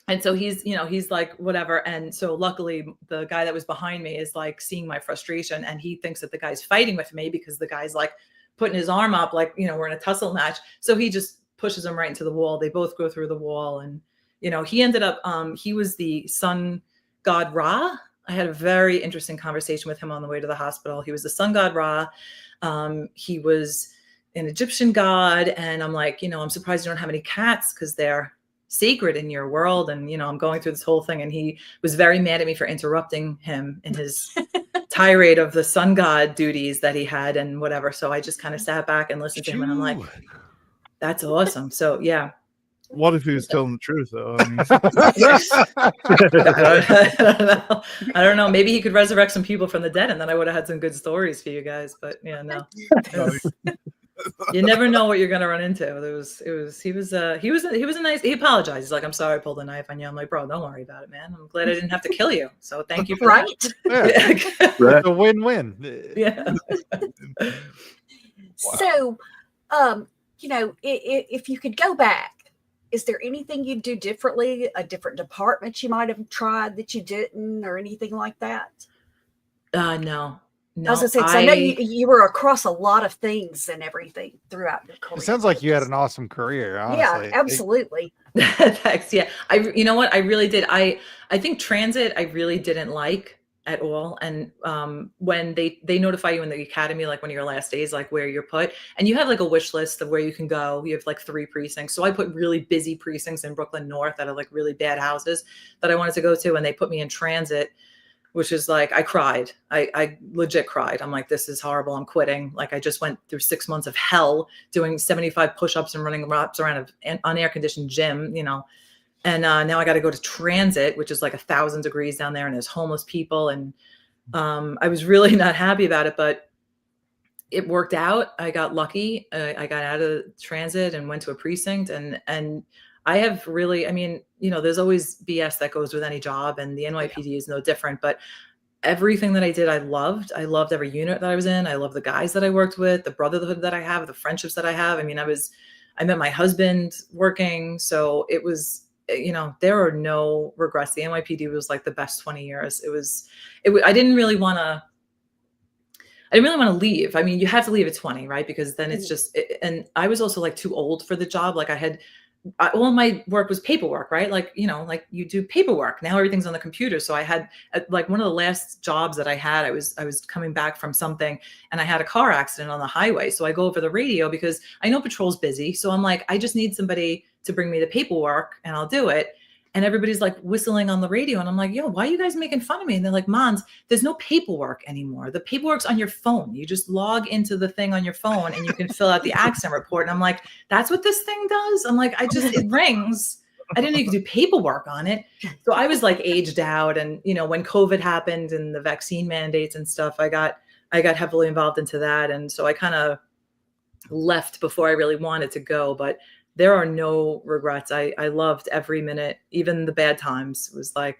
And so he's like, whatever. And so luckily the guy that was behind me is like seeing my frustration and he thinks that the guy's fighting with me because the guy's like putting his arm up, like, we're in a tussle match. So he just pushes him right into the wall. They both go through the wall. And, he ended up, he was the sun god Ra. I had a very interesting conversation with him on the way to the hospital. He was the sun god Ra. He was an Egyptian god. And I'm like, I'm surprised you don't have any cats because they're sacred in your world. And, I'm going through this whole thing. And he was very mad at me for interrupting him in his tirade of the sun god duties that he had and whatever. So I just kind of sat back and listened to him and I'm like, that's awesome. So yeah. What if he was telling the truth, though? I mean, I don't know. Maybe he could resurrect some people from the dead, and then I would have had some good stories for you guys. But yeah, no. You never know what you're gonna run into. He was a nice. He apologized. He's like, "I'm sorry, I pulled a knife on you." I'm like, "Bro, don't worry about it, man. I'm glad I didn't have to kill you. So thank you for Right. that." Yeah. Right. It's a win-win. Yeah. So, if you could go back, is there anything you'd do differently? A different department you might have tried that you didn't, or anything like that? No. I was gonna say, 'cause I know you were across a lot of things and everything throughout your career. It sounds like you had an awesome career, honestly. Yeah, absolutely. Thanks. Yeah. You know what? I really did. I think transit, I really didn't like at all. And when they notify you in the academy, like one of your last days, like where you're put, and you have like a wish list of where you can go. You have like 3 precincts. So I put really busy precincts in Brooklyn North that are like really bad houses that I wanted to go to. And they put me in transit, which is like, I cried. I legit cried. I'm like, this is horrible. I'm quitting. Like I just went through 6 months of hell doing 75 push-ups and running laps around an unair conditioned gym, and now I got to go to transit, which is like 1,000 degrees down there. And there's homeless people. And I was really not happy about it, but it worked out. I got lucky. I got out of transit and went to a precinct, and I have really, there's always BS that goes with any job, and the NYPD is no different, but everything that I did, I loved. I loved every unit that I was in. I love the guys that I worked with, the brotherhood that I have, the friendships that I have. I met my husband working. So it was, there are no regrets. The NYPD was like the best 20 years. I didn't really want to leave. You have to leave at 20, right? Because then it's just, and I was also like too old for the job. Like all my work was paperwork, right? Like, like you do paperwork. Now everything's on the computer. So I had like one of the last jobs that I had, I was coming back from something and I had a car accident on the highway. So I go over the radio because I know patrol's busy. So I'm like, I just need somebody to bring me the paperwork and I'll do it. And everybody's like whistling on the radio. And I'm like, yo, why are you guys making fun of me? And they're like, Mons, there's no paperwork anymore. The paperwork's on your phone. You just log into the thing on your phone and you can fill out the accident report. And I'm like, that's what this thing does? I'm like, it rings. I didn't know you could do paperwork on it. So I was like aged out. And, when COVID happened and the vaccine mandates and stuff, I got heavily involved into that. And so I kind of left before I really wanted to go. But there are no regrets. I loved every minute, even the bad times. It was like,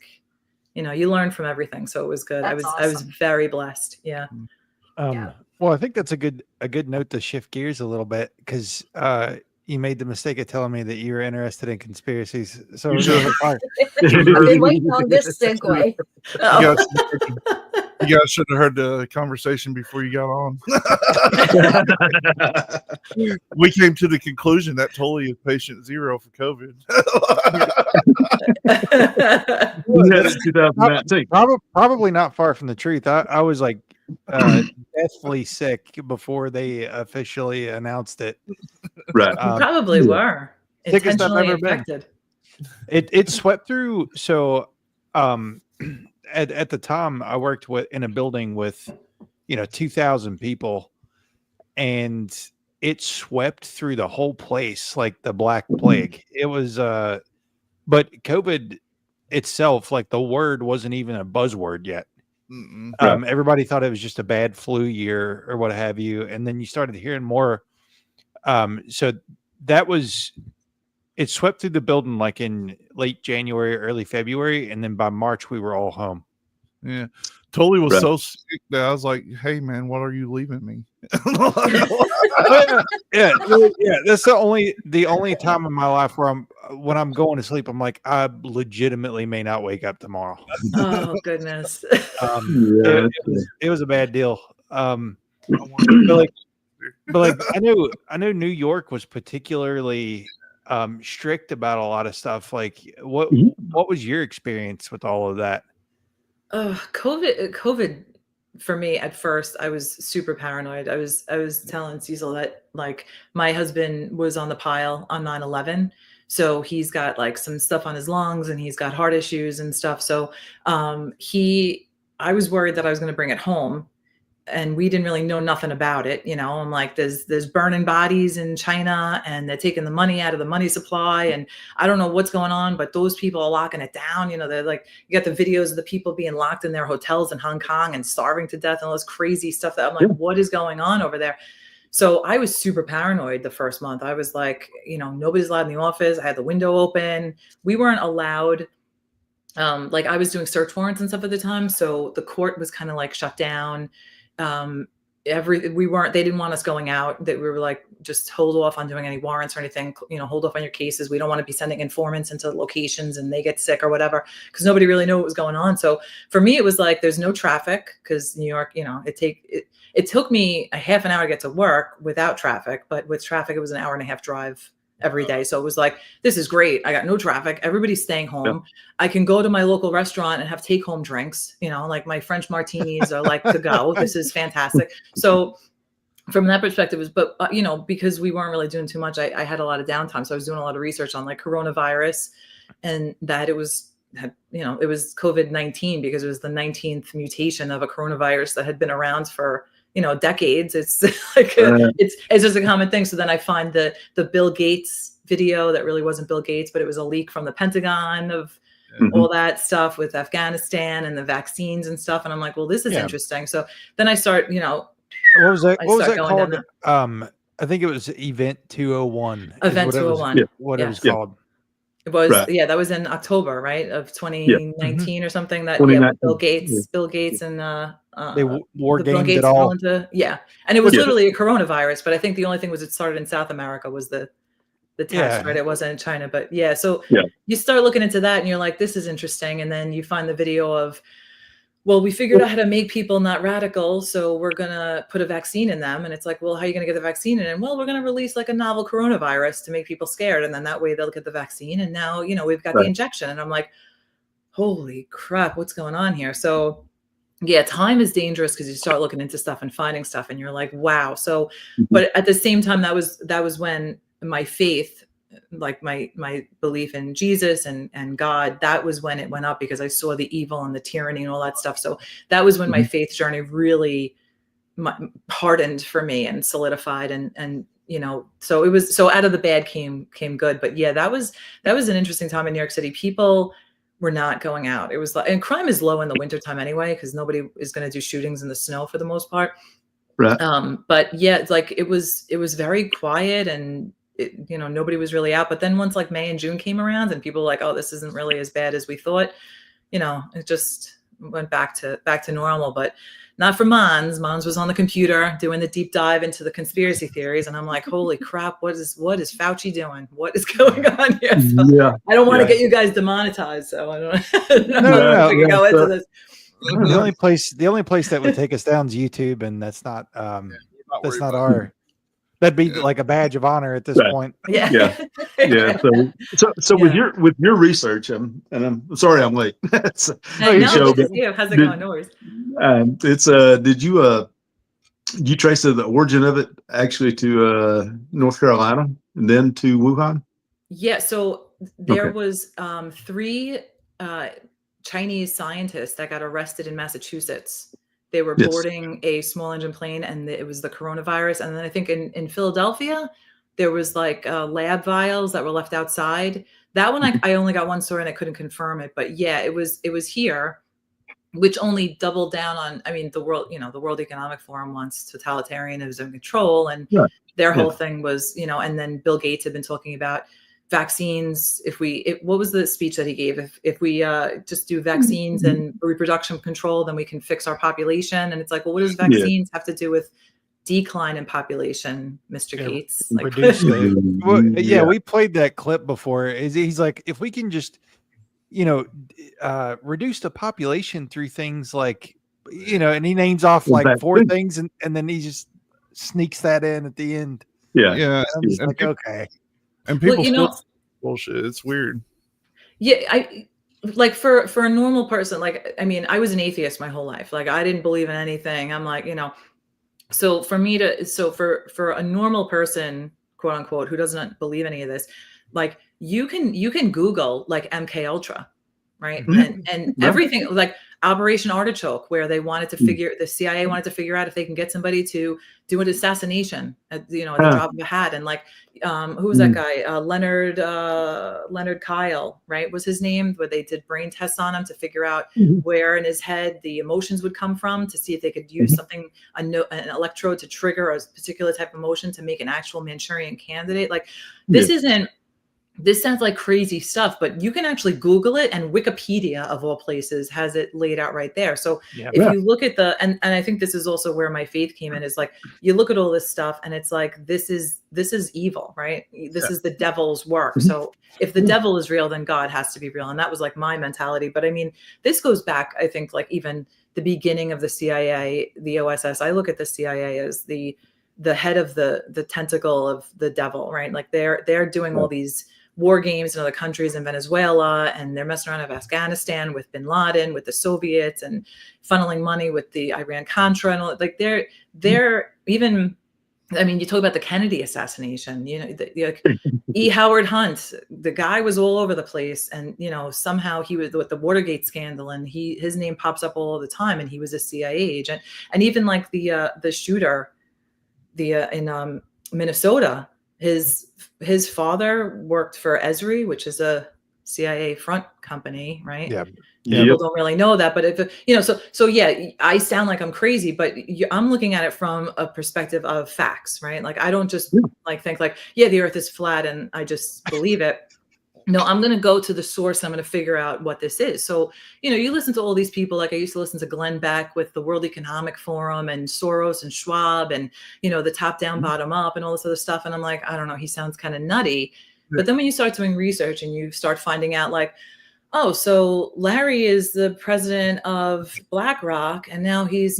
you learn from everything. So it was good. That's I was very blessed. Yeah. Well, I think that's a good note to shift gears a little bit, because you made the mistake of telling me that you were interested in conspiracies. So I've been waiting on this segue. You guys should have heard the conversation before you got on. We came to the conclusion that Tully is patient 0 for COVID. That's 2019. Probably not far from the truth. I was like deathly sick before they officially announced it. Right. Probably were sickest I've intentionally ever been. infected. It swept through. So at the time I worked in a building with 2,000 people, and it swept through the whole place like the Black Plague. It was but COVID itself, like the word wasn't even a buzzword yet. Everybody thought it was just a bad flu year or what have you, and then you started hearing more. So that was, it swept through the building like in late January, early February, and then by March we were all home. Yeah, Tully was so sick that I was like, "Hey, man, what are you leaving me?" yeah. That's the only time in my life where when I'm going to sleep, I'm like, I legitimately may not wake up tomorrow. Oh goodness. It was a bad deal. But I know New York was particularly strict about a lot of stuff. Like what was your experience with all of that? COVID for me at first, I was super paranoid. I was telling Cecil that like my husband was on the pile on 9/11. So he's got like some stuff on his lungs and he's got heart issues and stuff. So I was worried that I was going to bring it home. and we didn't really know nothing about it. I'm like, there's burning bodies in China, and they're taking the money out of the money supply, and I don't know what's going on, but those people are locking it down. They're like, you got the videos of the people being locked in their hotels in Hong Kong and starving to death and all this crazy stuff that I'm like, what is going on over there? So I was super paranoid the first month. I was like, nobody's allowed in the office. I had the window open. We weren't allowed. Like I was doing search warrants and stuff at the time. So the court was kind of like shut down. They didn't want us going out. That we were like, just hold off on doing any warrants or anything, hold off on your cases. We don't want to be sending informants into locations and they get sick or whatever, because nobody really knew what was going on. So for me, it was like, there's no traffic, because New York, it took me a half an hour to get to work without traffic, but with traffic, it was an hour and a half drive every day. So it was like, this is great. I got no traffic. Everybody's staying home. Yeah. I can go to my local restaurant and have take home drinks, like my French martinis are like to go. This is fantastic. So from that perspective, but because we weren't really doing too much, I had a lot of downtime. So I was doing a lot of research on like coronavirus, and that it was COVID-19, because it was the 19th mutation of a coronavirus that had been around for decades. It's like it's just a common thing. So then I find the Bill Gates video that really wasn't Bill Gates, but it was a leak from the Pentagon of all that stuff with Afghanistan and the vaccines and stuff. And I'm like, well, this is interesting. So then I start, what was that? What was that called? I think it was Event 201. Event 201. It was called. It was, that was in October, right, of 2019 or something. That Bill Gates and they war gamed it all. And it was literally a coronavirus, but I think the only thing was it started in South America was the test, right? It wasn't in China, but so you start looking into that and you're like, this is interesting. And then you find the video of, well, we figured out how to make people not radical, so we're going to put a vaccine in them. And it's like, well, how are you going to get the vaccine in? And well, we're going to release like a novel coronavirus to make people scared. And then that way they'll get the vaccine. And now, we've got the injection. And I'm like, holy crap, what's going on here? So time is dangerous, because you start looking into stuff and finding stuff and you're like, wow. So, but at the same time, that was when my faith, like my belief in Jesus and God, that was when it went up, because I saw the evil and the tyranny and all that stuff. So that was when my faith journey really hardened for me and solidified. And so it was, so out of the bad came good. But that was an interesting time in New York City. People were not going out. It was like, and crime is low in the wintertime anyway, because nobody is going to do shootings in the snow for the most part. Right. But it's like, it was very quiet, and nobody was really out. But then once like May and June came around and people were like, oh, this isn't really as bad as we thought, it just went back to normal. But not for Mons. Mons was on the computer doing the deep dive into the conspiracy theories. And I'm like, holy crap, what is Fauci doing? What is going on here? So I don't want to get you guys demonetized. So I don't know. Go into this. The only place that would take us down is YouTube. And that's not our, that'd be like a badge of honor at this point. Yeah. So with your research, and I'm sorry I'm late. How's it going? No worries. Did you trace the origin of it actually to North Carolina and then to Wuhan? Yeah. So there was 3 Chinese scientists that got arrested in Massachusetts. They were boarding a small engine plane, and it was the coronavirus. And then I think in Philadelphia, there was like lab vials that were left outside. That one, I only got one story and I couldn't confirm it. But it was here, which only doubled down on, the World Economic Forum wants totalitarianism and control. And their whole thing was, and then Bill Gates had been talking about vaccines. What was the speech that he gave? If we just do vaccines and reproduction control, then we can fix our population. And it's like, well, what does vaccines have to do with decline in population, Mr. Gates? Like, we played that clip before. He's like, if we can just, reduce the population through things like, and he names off like 4 things, and then he just sneaks that in at the end. Yeah. I'm just like, okay. And people bullshit. It's weird. Yeah, I like for a normal person, like I was an atheist my whole life. Like I didn't believe in anything. I'm like, so for me for a normal person, quote unquote, who doesn't believe any of this, like you can Google like MK Ultra, right? And everything, like Operation Artichoke, where they wanted to the CIA wanted to figure out if they can get somebody to do an assassination at the drop of a hat. And like, who was that guy? Leonard Kyle, right? Was his name, where they did brain tests on him to figure out where in his head the emotions would come from, to see if they could use something, an electrode to trigger a particular type of emotion to make an actual Manchurian candidate. Like, this sounds like crazy stuff, but you can actually Google it, and Wikipedia, of all places, has it laid out right there. So if you look at and I think this is also where my faith came in, is like, you look at all this stuff and it's like, this is evil, right? This is the devil's work. So if the devil is real, then God has to be real. And that was like my mentality. But I mean, this goes back, I think, like even the beginning of the CIA, the OSS. I look at the CIA as the head of the tentacle of the devil, right? Like they're doing all these war games in other countries, in Venezuela, and they're messing around in Afghanistan with bin Laden, with the Soviets, and funneling money with the Iran-Contra, and all. Like they're even, I mean, you talk about the Kennedy assassination, like E. Howard Hunt, the guy was all over the place, and somehow he was with the Watergate scandal, and his name pops up all the time, and he was a CIA agent. And even like the shooter, in Minnesota, his father worked for Esri, which is a CIA front company, right? Yeah. People don't really know that, but so yeah, I sound like I'm crazy, but I'm looking at it from a perspective of facts, right? Like, I don't just like think like, yeah, the earth is flat and I just believe it. No, I'm going to go to the source. I'm going to figure out what this is. So, you listen to all these people. Like, I used to listen to Glenn Beck with the World Economic Forum, and Soros and Schwab, and, the top down, bottom up, and all this other stuff. And I'm like, I don't know, he sounds kind of nutty. But then when you start doing research and you start finding out, like, oh, so Larry is the president of BlackRock, and now he's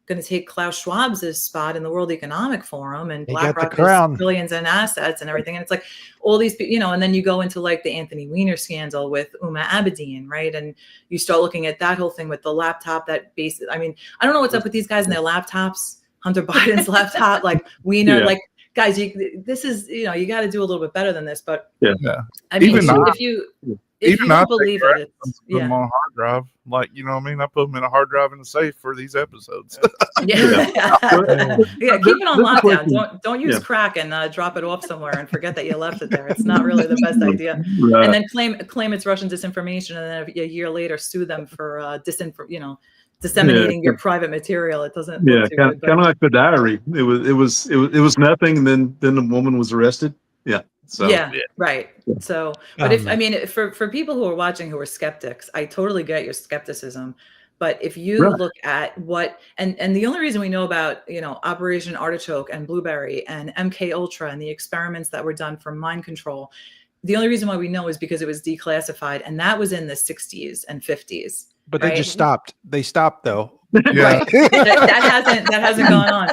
going to take Klaus Schwab's spot in the World Economic Forum, and BlackRock has billions in assets and everything. And it's like all these, and then you go into like the Anthony Weiner scandal with Uma Abedin, right? And you start looking at that whole thing with the laptop I mean, I don't know what's up with these guys and their laptops, Hunter Biden's laptop, like Weiner, like, guys, this is, you got to do a little bit better than this. But I mean, if you don't believe it, it's put them on a hard drive. Like, you know what I mean? I put them in a hard drive in the safe for these episodes. Keep it on lockdown. Don't use crack and drop it off somewhere and forget that you left it there. It's not really the best idea. And then claim it's Russian disinformation, and then a year later sue them for disseminating your private material. It doesn't. Kind of like the diary. It was nothing. And then the woman was arrested. Yeah. So, right. So, but for people who are watching who are skeptics, I totally get your skepticism. But if you look at what, and the only reason we know about, Operation Artichoke and Blueberry and MK Ultra and the experiments that were done for mind control, the only reason why we know is because it was declassified, and that was in the 60s and 50s. But they just stopped. They stopped though. Right. that hasn't gone on.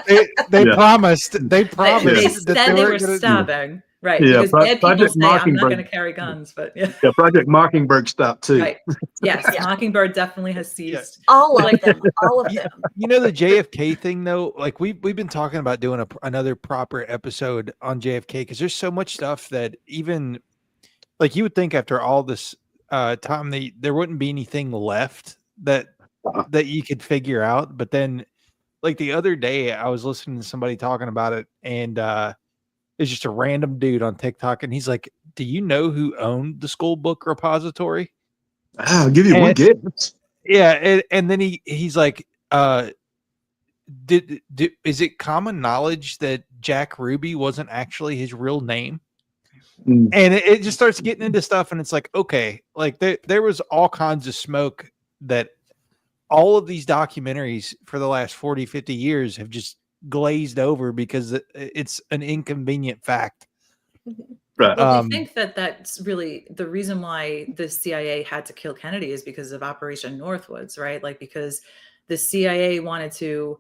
They promised. They promised. They said they were stopping. Right. Yeah. Because bad people say I'm not going to carry guns, but Project Mockingbird stopped too. Right. Yes. Mockingbird definitely has ceased. All of them. The JFK thing though, like we've been talking about doing another proper episode on JFK, because there's so much stuff that even like you would think after all this time there wouldn't be anything left that you could figure out. But then like the other day I was listening to somebody talking about it, and it's just a random dude on TikTok, and he's like, do you know who owned the school book repository? I'll give you one guess. Yeah. And then he's like, is it common knowledge that Jack Ruby wasn't actually his real name? And it just starts getting into stuff, and it's like, okay, like there was all kinds of smoke that all of these documentaries for the last 40, 50 years have just glazed over because it's an inconvenient fact. Right. Well, I think that's really the reason why the CIA had to kill Kennedy is because of Operation Northwoods, right? Like, because the CIA wanted to,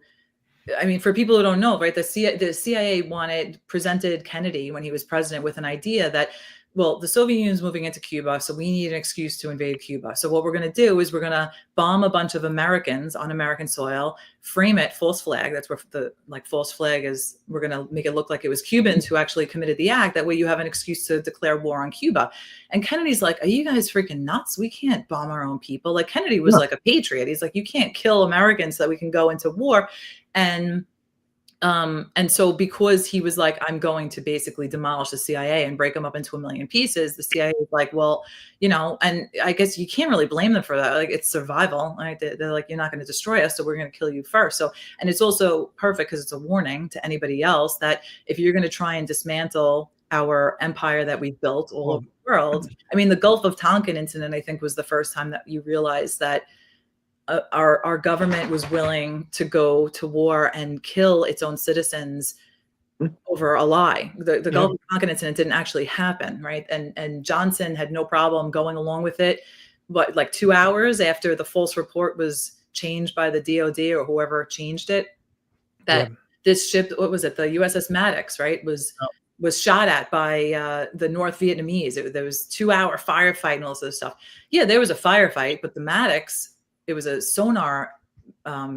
I mean, for people who don't know, right, the CIA presented Kennedy when he was president with an idea that well, the Soviet Union's moving into Cuba, so we need an excuse to invade Cuba. So what we're going to do is we're going to bomb a bunch of Americans on American soil, frame it false flag. That's where the false flag is. We're going to make it look like it was Cubans who actually committed the act. That way you have an excuse to declare war on Cuba. And Kennedy's like, are you guys freaking nuts? We can't bomb our own people. Like, Kennedy was like a patriot. He's like, you can't kill Americans so that we can go into war. And so because he was like, I'm going to basically demolish the CIA and break them up into a million pieces, the CIA was like, well, you know, and I guess you can't really blame them for that. Like, it's survival, right? They're like, you're not going to destroy us, so we're going to kill you first. So, and it's also perfect because it's a warning to anybody else that if you're going to try and dismantle our empire that we've built all over the world, I mean, the Gulf of Tonkin incident, I think, was the first time that you realized that our government was willing to go to war and kill its own citizens over a lie. The Gulf of Tonkin incident didn't actually happen, right? And Johnson had no problem going along with it, but like 2 hours after the false report was changed by the DOD or whoever changed it, that this ship, what was it, the USS Maddox, right, was shot at by the North Vietnamese. There was 2 hour firefight and all this other stuff. Yeah, there was a firefight, but the Maddox, it was a sonar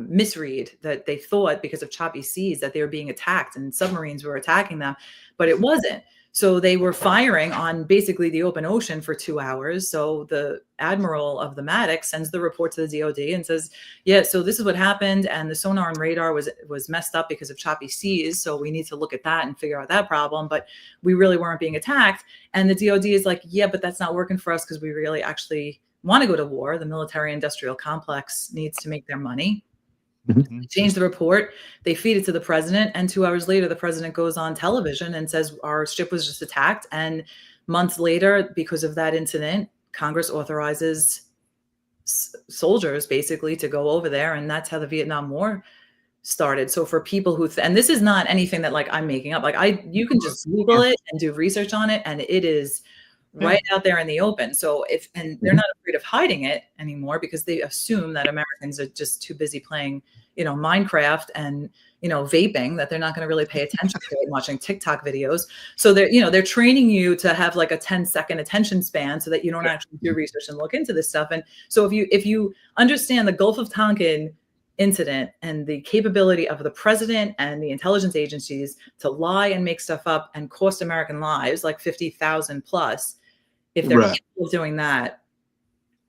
misread that they thought because of choppy seas that they were being attacked and submarines were attacking them, but it wasn't. So they were firing on basically the open ocean for 2 hours. So the admiral of the Maddox sends the report to the DOD and says, yeah, so this is what happened. And the sonar and radar was messed up because of choppy seas. So we need to look at that and figure out that problem. But we really weren't being attacked. And the DOD is like, yeah, but that's not working for us because we really actually want to go to war. The military industrial complex needs to make their money. Mm-hmm. They change the report, they feed it to the president, and 2 hours later, the president goes on television and says our ship was just attacked. And months later, because of that incident, Congress authorizes soldiers basically to go over there, and that's how the Vietnam War started. So for people who, and this is not anything that like I'm making up, like you can just Google it and do research on it, and it is right out there in the open. So and they're not afraid of hiding it anymore because they assume that Americans are just too busy playing, you know, Minecraft and, you know, vaping, that they're not going to really pay attention to it, watching TikTok videos. So they're training you to have like a 10-second attention span so that you don't actually do research and look into this stuff. And so if you understand the Gulf of Tonkin incident and the capability of the president and the intelligence agencies to lie and make stuff up and cost American lives, like 50,000 plus, if they're capable of doing that,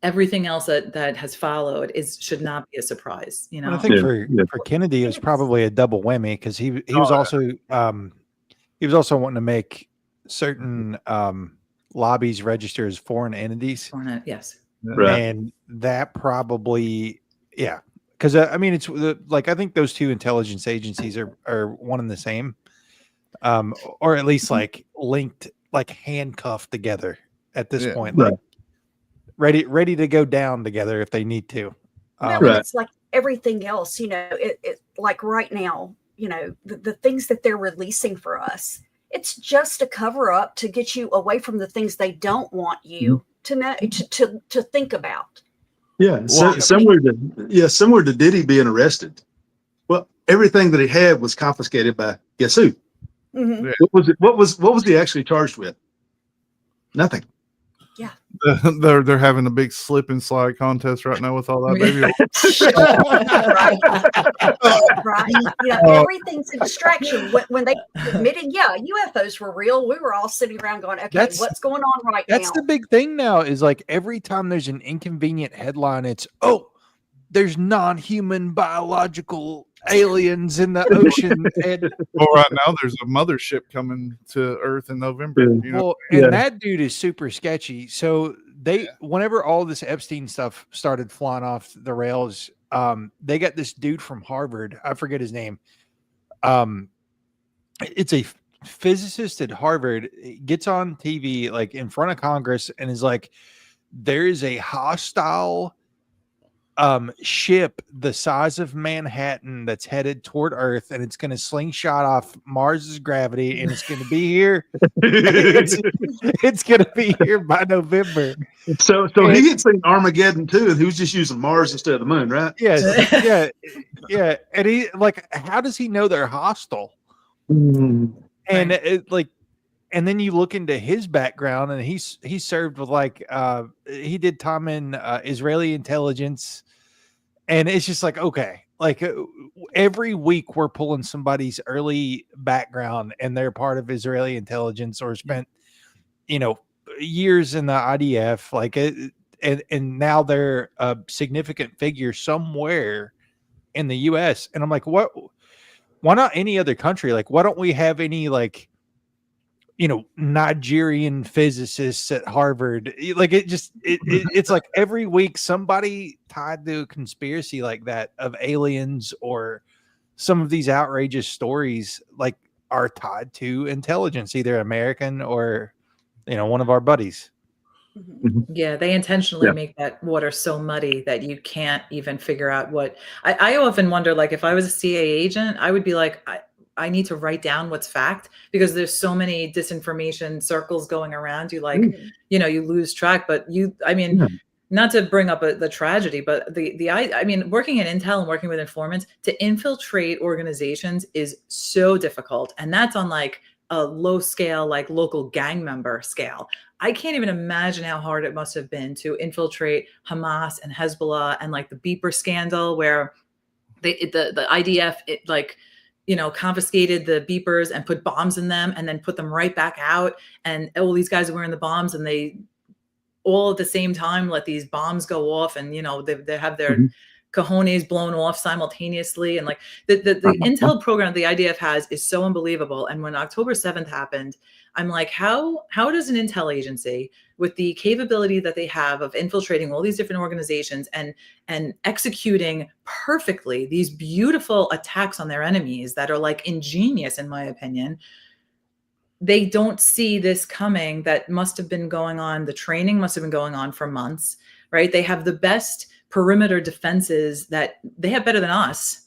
everything else that has followed should not be a surprise. You know, well, I think for Kennedy, it was probably a double whammy because he was also wanting to make certain lobbies register as foreign entities. Yes, and that probably because I mean it's like I think those two intelligence agencies are one and the same, or at least like linked, like handcuffed together at this point, like ready to go down together if they need to. It's like everything else, you know, it like right now, you know, the things that they're releasing for us, it's just a cover up to get you away from the things they don't want you to know, to think about. Yeah. Similar to Diddy being arrested. Well, everything that he had was confiscated by guess who? Mm-hmm. What was he actually charged with? Nothing. Yeah, they're having a big slip and slide contest right now with all that baby. Right. You know, everything's a distraction. When they admitted, UFOs were real, we were all sitting around going, okay, what's going on right now? That's the big thing now is like every time there's an inconvenient headline, it's, there's non-human biological aliens in the ocean. And well, right now there's a mothership coming to Earth in November. You know? Well, and that dude is super sketchy. So whenever all this Epstein stuff started flying off the rails, they got this dude from Harvard. I forget his name. It's a physicist at Harvard. He gets on TV, like in front of Congress, and is like, there is a hostile ship the size of Manhattan that's headed toward Earth, and it's going to slingshot off Mars's gravity, and it's going to be here. it's going to be here by November. So he had seen Armageddon too, and he was just using Mars instead of the moon, right? Yes, yeah. And he, like, how does he know they're hostile? And and then you look into his background, and he served with like he did time in Israeli intelligence, and it's just like, okay, like every week we're pulling somebody's early background, and they're part of Israeli intelligence or spent, years in the IDF, like it, and now they're a significant figure somewhere in the US. And I'm like, why not any other country? Like, why don't we have any, like, Nigerian physicists at Harvard? Like, it's like every week somebody tied to a conspiracy like that of aliens or some of these outrageous stories, like, are tied to intelligence, either American or, one of our buddies. Yeah, they intentionally make that water so muddy that you can't even figure out what. I often wonder, like, if I was a CIA agent, I would be like, I need to write down what's fact, because there's so many disinformation circles going around. You you lose track. But not to bring up the tragedy, but I mean, working in intel and working with informants to infiltrate organizations is so difficult, and that's on like a low scale, like local gang member scale. I can't even imagine how hard it must have been to infiltrate Hamas and Hezbollah, and like the beeper scandal where the IDF confiscated the beepers and put bombs in them and then put them right back out. And all these guys are wearing the bombs, and they all at the same time let these bombs go off, and they have their cojones blown off simultaneously. And like the intel program the IDF has is so unbelievable. And when October 7th happened, I'm like, how does an intel agency, with the capability that they have of infiltrating all these different organizations and executing perfectly these beautiful attacks on their enemies that are like ingenious, in my opinion, they don't see this coming? That must have been going on. The training must have been going on for months, right? They have the best perimeter defenses that they have, better than us.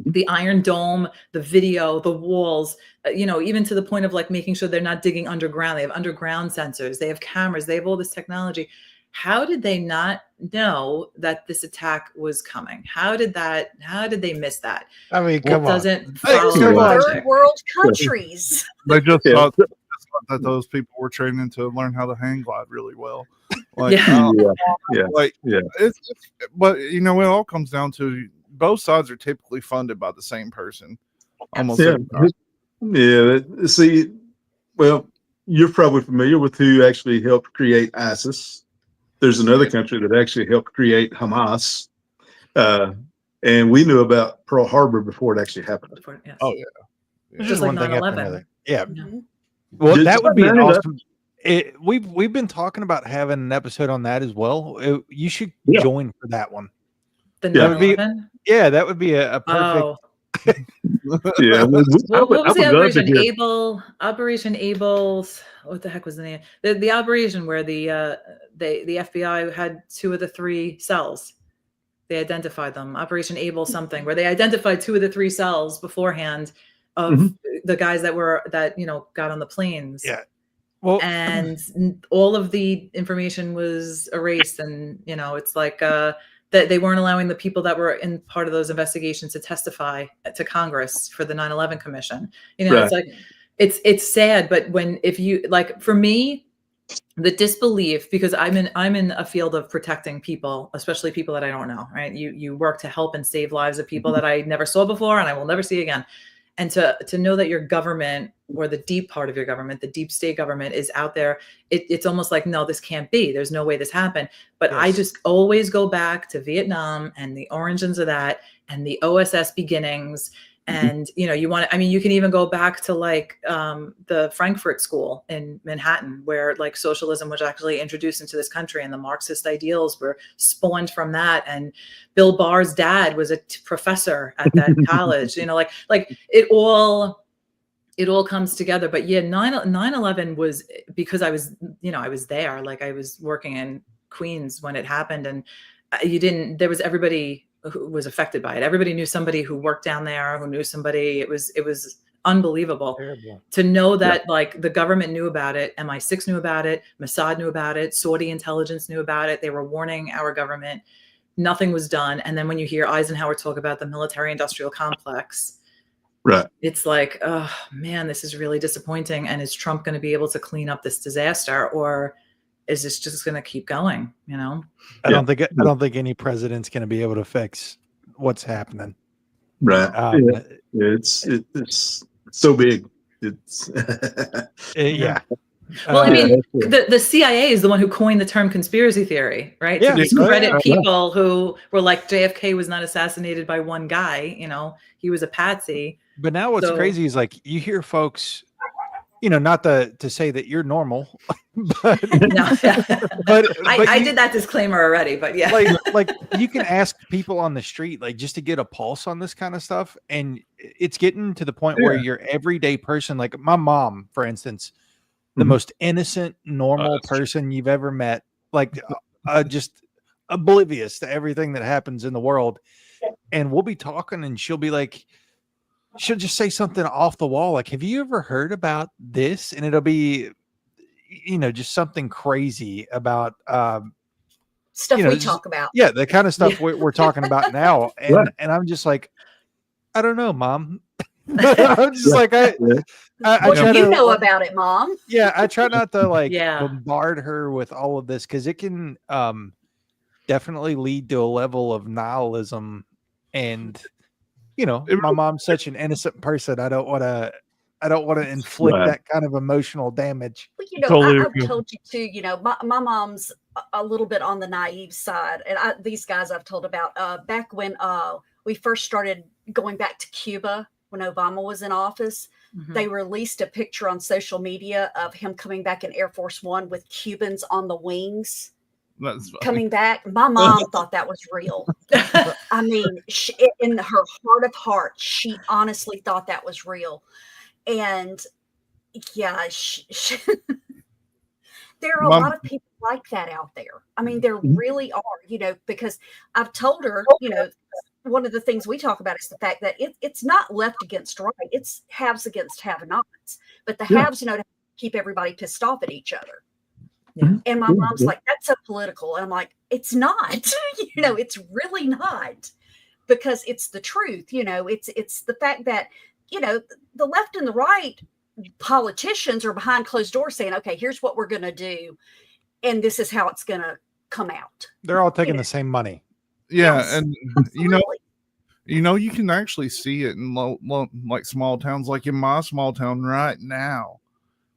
The Iron Dome, the video, the walls, even to the point of like making sure they're not digging underground. They have underground sensors, they have cameras, they have all this technology. How did they not know that this attack was coming? How did they miss that? I mean, come on. Doesn't follow logic. Third world countries. They just thought that those people were training to learn how to hang glide really well. Like, but it all comes down to both sides are typically funded by the same person. Almost. See, well, you're probably familiar with who actually helped create ISIS. There's another country that actually helped create Hamas. And we knew about Pearl Harbor before it actually happened. Yes. Oh, yeah. Just like 9/11. Yeah. Mm-hmm. Well, Just that would be an like awesome. We've been talking about having an episode on that as well. You should join for that one. The That would be, 9/11? that would be a perfect. Oh. Yeah. What was the Operation Able? Operation Able's. What the heck was the name? The operation where the FBI had 2 of the 3 cells. They identified them. Operation Able something, where they identified 2 of the 3 cells beforehand of the guys that got on the planes. Yeah. Well, and all of the information was erased, and it's like that they weren't allowing the people that were in part of those investigations to testify to Congress for the 9/11 Commission. Right. It's like it's sad, but if you like, for me, the disbelief, because I'm in a field of protecting people, especially people that I don't know, right? You work to help and save lives of people that I never saw before and I will never see again. And to know that your government, or the deep part of your government, the deep state government, is out there, it's almost like, no, this can't be. There's no way this happened. But yes. I just always go back to Vietnam and the origins of that, and the OSS beginnings. And, you can even go back to like the Frankfurt School in Manhattan, where like socialism was actually introduced into this country, and the Marxist ideals were spawned from that. And Bill Barr's dad was a professor at that college, like it all comes together. But yeah, 9/11 was, because I was there, like I was working in Queens when it happened, and there was everybody who was affected by it. Everybody knew somebody who worked down there, who knew somebody. It was unbelievable. Terrible. To know that like the government knew about it, MI6 knew about it, Mossad knew about it, Saudi intelligence knew about it. They were warning our government. Nothing was done. And then when you hear Eisenhower talk about the military-industrial complex, Right. It's like, oh man, this is really disappointing. And is Trump going to be able to clean up this disaster, or is this just going to keep going? You know, I don't think any president's going to be able to fix what's happening. Right. It's so big. It's yeah. Well, I mean, the CIA is the one who coined the term conspiracy theory, right? Yeah, to discredit people who were like, JFK was not assassinated by one guy, you know, he was a patsy. But now what's crazy is like you hear folks, you know, not to say that you're normal, but I did that disclaimer already, but yeah. Like you can ask people on the street, like just to get a pulse on this kind of stuff. And it's getting to the point where your everyday person, like my mom, for instance, the most innocent, normal person you've ever met, like just oblivious to everything that happens in the world. And we'll be talking and she'll be like, she'll just say something off the wall. Like, have you ever heard about this? And it'll be, you know, just something crazy about stuff we talk about. Yeah. The kind of stuff we're talking about now. And I'm just like, I don't know, Mom. I'm just like, I try you know about it, Mom. Yeah. I try not to like bombard her with all of this, because it can definitely lead to a level of nihilism. And, you know, my mom's such an innocent person. I don't want to inflict that kind of emotional damage. Well, you know, I've told you too, you know, my mom's a little bit on the naive side. And these guys I've told about back when we first started going back to Cuba, when Obama was in office, they released a picture on social media of him coming back in Air Force One with Cubans on the wings. Coming back. My mom thought that was real. I mean, in her heart of hearts, she honestly thought that was real. And yeah, there are a lot of people like that out there. I mean, there really are, you know, because I've told her, you know, one of the things we talk about is the fact that it's not left against right. It's haves against have-nots. But the haves, you know, to keep everybody pissed off at each other. Yeah. And my mom's like, that's so political. And I'm like, it's not, you know, it's really not, because it's the truth. You know, it's the fact that, you know, the left and the right politicians are behind closed doors saying, okay, here's what we're going to do. And this is how it's going to come out. They're all taking the same money. Yeah. Yes, and you know, you can actually see it in like small towns, like in my small town right now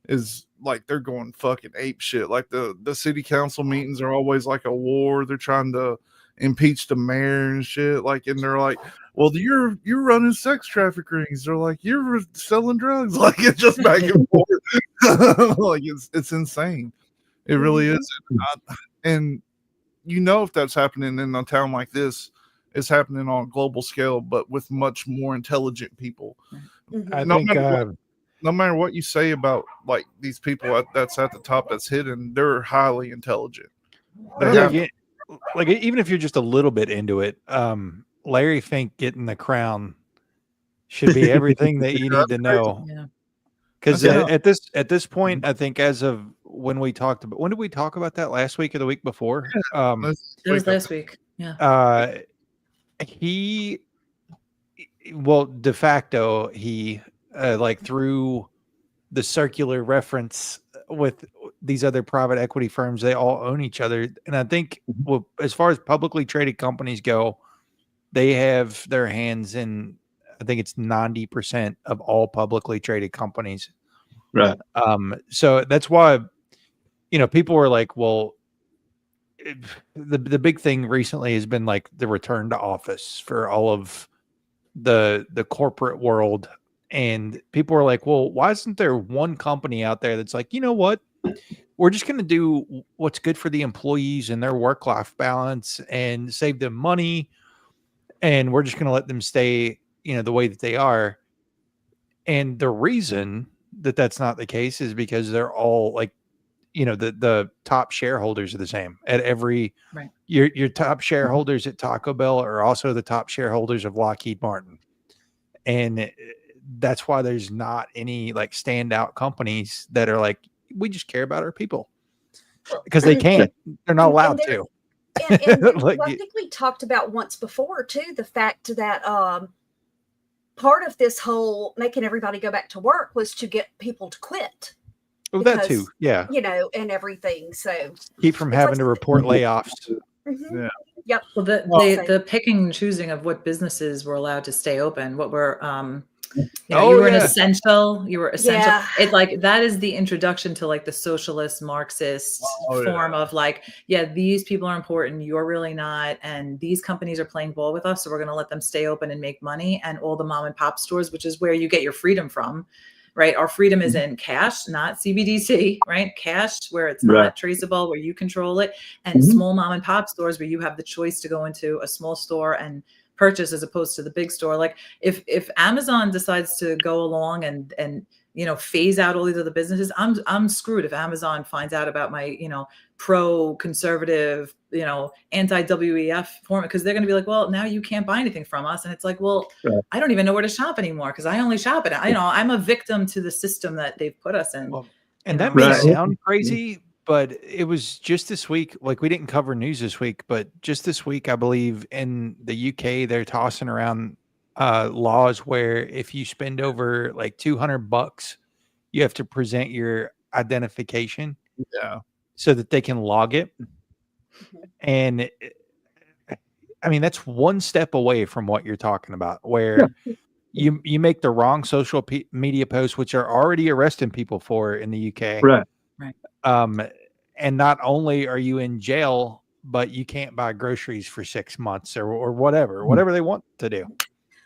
is like, they're going fucking ape shit. Like the city council meetings are always like a war. They're trying to impeach the mayor and shit. Like, and they're like, well, you're running sex traffic rings. They're like, you're selling drugs. Like, it's just back and forth. Like, it's insane. It really is. And you know, if that's happening in a town like this, it's happening on a global scale, but with much more intelligent people. No matter what you say about like these people that's at the top, that's hidden, they're highly intelligent. Like, even if you're just a little bit into it, Larry Fink getting the crown should be everything that you need to know. Because at this point, I think as of when we talked about, when did we talk about that, last week or the week before? It was last week. Yeah. He, well, de facto, he like through the circular reference with these other private equity firms, they all own each other. And I think as far as publicly traded companies go, they have their hands in, I think it's 90% of all publicly traded companies. Right. So that's why, you know, people were like, well, the big thing recently has been like the return to office for all of the corporate world. And people were like, well, why isn't there one company out there that's like, you know what, we're just going to do what's good for the employees and their work-life balance and save them money. And we're just going to let them stay, you know, the way that they are. And the reason that that's not the case is because they're all like, you know, the top shareholders are the same at every, right. Your top shareholders at Taco Bell are also the top shareholders of Lockheed Martin. And that's why there's not any like standout companies that are like, we just care about our people, because they can't, they're not allowed to. And like, I think we talked about once before too, the fact that part of this whole making everybody go back to work was to get people to quit. Oh, that too. Yeah. And everything. So keep from having to report layoffs. Mm-hmm. Yeah. Yep. Well, the picking and choosing of what businesses were allowed to stay open, what were you were an essential. You were essential. Yeah. It's like that is the introduction to like the socialist Marxist form of like, these people are important. You're really not, and these companies are playing ball with us, so we're going to let them stay open and make money. And all the mom and pop stores, which is where you get your freedom from. Right. Our freedom is in cash, not CBDC, right? Cash where it's not traceable, where you control it, and small mom and pop stores where you have the choice to go into a small store and purchase as opposed to the big store. Like if Amazon decides to go along and phase out all these other businesses, I'm screwed if Amazon finds out about my, pro-conservative, anti-WEF form, because they're going to be like, well, now you can't buy anything from us. And it's like, well, I don't even know where to shop anymore because I only shop at, I'm a victim to the system that they've put us in. Well, and that may sound crazy, but it was just this week, like we didn't cover news this week, but just this week, I believe in the UK, they're tossing around laws where if you spend over like $200, you have to present your identification so that they can log it. And I mean, that's one step away from what you're talking about, where you make the wrong social media posts, which are already arresting people for in the UK. Right. And not only are you in jail, but you can't buy groceries for 6 months or whatever they want to do.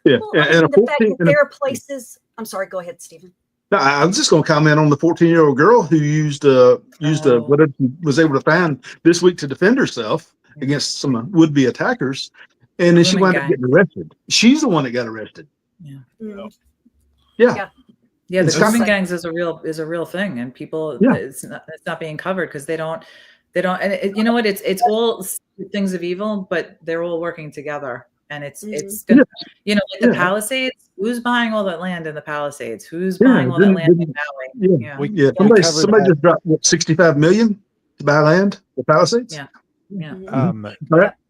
Yeah. Well, and the fact that there are places. I'm sorry. Go ahead, Stephen. No, I was just going to comment on the 14-year-old girl who used whatever she was able to find this week to defend herself against some would-be attackers, and then she wound up getting arrested. She's the one that got arrested. Yeah. Yeah, the grooming gangs is a real thing, and people it's not being covered because they don't, and you know what? It's all things of evil, but they're all working together, and it's gonna, like the Palisades. Who's buying all that land in the Palisades? Who's buying all that land in Maui? Somebody just dropped $65 million to buy land, the Palisades.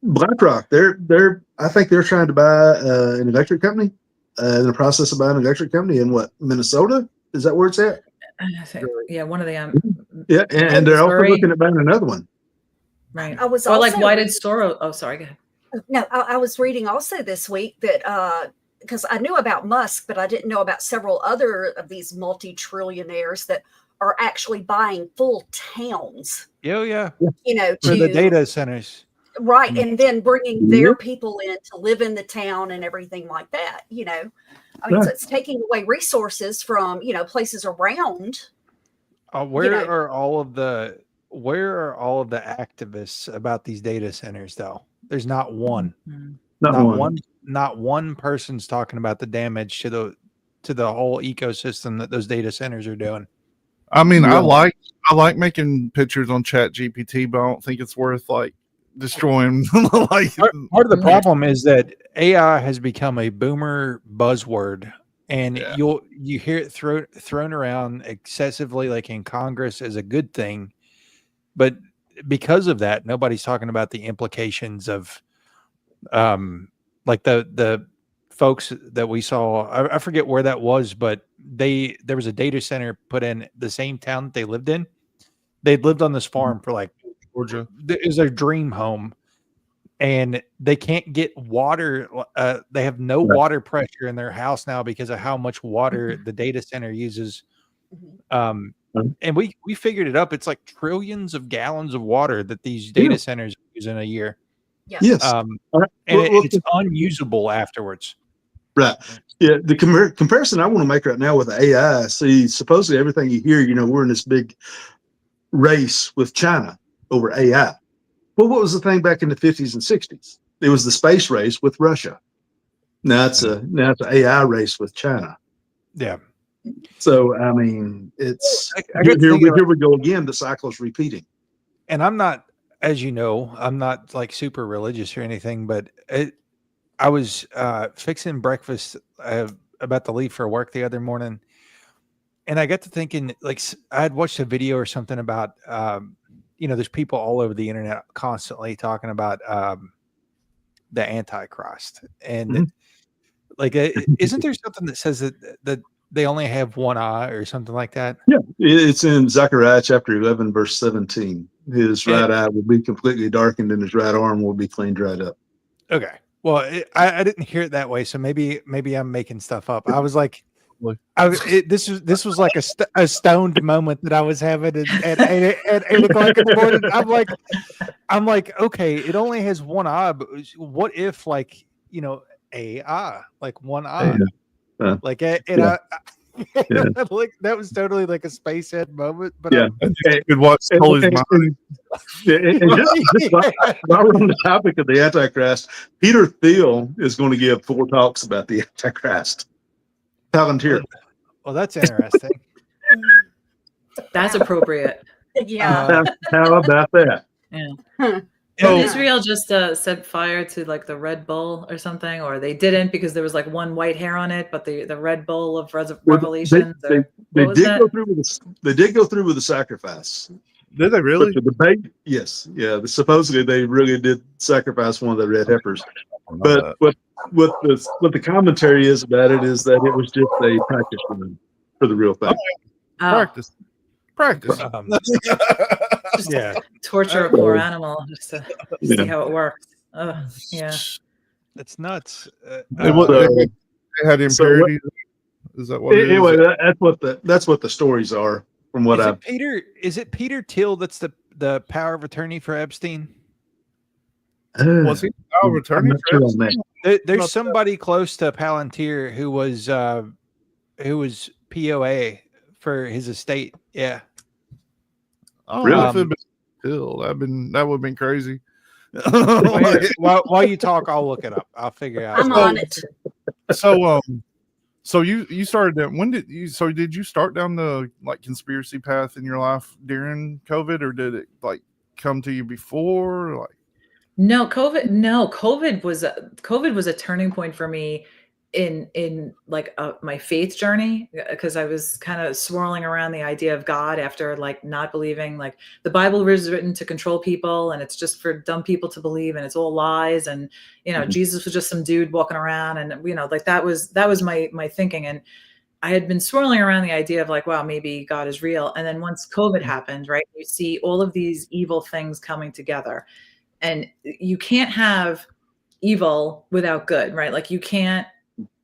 BlackRock, I think they're trying to buy an electric company. In the process of buying an electric company in Minnesota? Is that where it's at? I think, one of the and they're also looking at buying another one. Right. I was like why did Soros? Oh, sorry. Go ahead. No, I was reading also this week that because I knew about Musk, but I didn't know about several other of these multi-trillionaires that are actually buying full towns. For to the data centers. Right. And then bringing their people in to live in the town and everything like that, I mean, so it's taking away resources from, places around. Where are all of the activists about these data centers though? There's not one. Not one person's talking about the damage to the whole ecosystem that those data centers are doing. I mean, I like making pictures on Chat GPT, but I don't think it's worth like destroying. Part of the problem is that AI has become a boomer buzzword, and you hear it thrown around excessively, like in Congress, as a good thing, but because of that, nobody's talking about the implications of like the folks that we saw. I forget where that was, but there was a data center put in the same town that they lived in. They'd lived on this farm for like Georgia. It was their dream home, and they can't get water. They have no water pressure in their house now because of how much water the data center uses. And we figured it up. It's like trillions of gallons of water that these data centers use in a year. Yes. It's unusable afterwards. Right. Yeah. The comparison I want to make right now with AI, see, supposedly everything you hear, we're in this big race with China over AI. Well, what was the thing back in the 50s and 60s? It was the space race with Russia. Now it's an AI race with China. Yeah. So, I mean, it's here we go again. The cycle is repeating. And I'm not, as you know, I'm not like super religious or anything, but I was fixing breakfast about to leave for work the other morning, and I got to thinking, like, I had watched a video or something about, there's people all over the internet constantly talking about the Antichrist, and Like, isn't there something that says that they only have one eye or something like that? Yeah, it's in Zechariah chapter 11, verse 17. His right eye will be completely darkened, and his right arm will be clean dried up. Okay. Well, I didn't hear it that way, so maybe I'm making stuff up. I was like, this was like a stoned moment that I was having at 8 o'clock in the morning. I'm like, okay, it only has one eye, but what if, like, you know, a eye, like one eye, like like that was totally like a space head moment. But you could watch Totally mind. While we're on the topic of the Antichrist, Peter Thiel is going to give 4 talks about the Antichrist. Palantir. Well, that's interesting. That's appropriate. Yeah. How about that? Yeah. Israel just set fire to like the Red Bull or something, or they didn't because there was like one white hair on it, but the Red Bull of Revelations. They did go through with the sacrifice. Did they really? But the debate, yes, yeah. Supposedly they really did sacrifice one of the red heifers. But what the commentary is about it is that it was just a practice run for the real thing. Practice. Yeah, torture a poor animal just to see how it works. Yeah, it's nuts. They had impurities. Is that what? Anyway, that's what the stories are. From what is it Peter Thiel that's the power of attorney for Epstein? Was he power of attorney for Epstein? There's somebody close to Palantir who was POA for his estate. Yeah. Oh, really? If it'd been Thiel, that would have been crazy. While you talk, I'll look it up. I'll figure out. I'm on it. So you started that. When did you? So did you start down the like conspiracy path in your life during COVID, or did it like come to you before? Like, no, COVID was a turning point for me in like my faith journey, because I was kind of swirling around the idea of God after like not believing, like the Bible was written to control people and it's just for dumb people to believe and it's all lies, and Jesus was just some dude walking around, and like that was my thinking, and I had been swirling around the idea of like, wow, maybe God is real. And then once COVID happened, right, you see all of these evil things coming together, and you can't have evil without good, right? Like you can't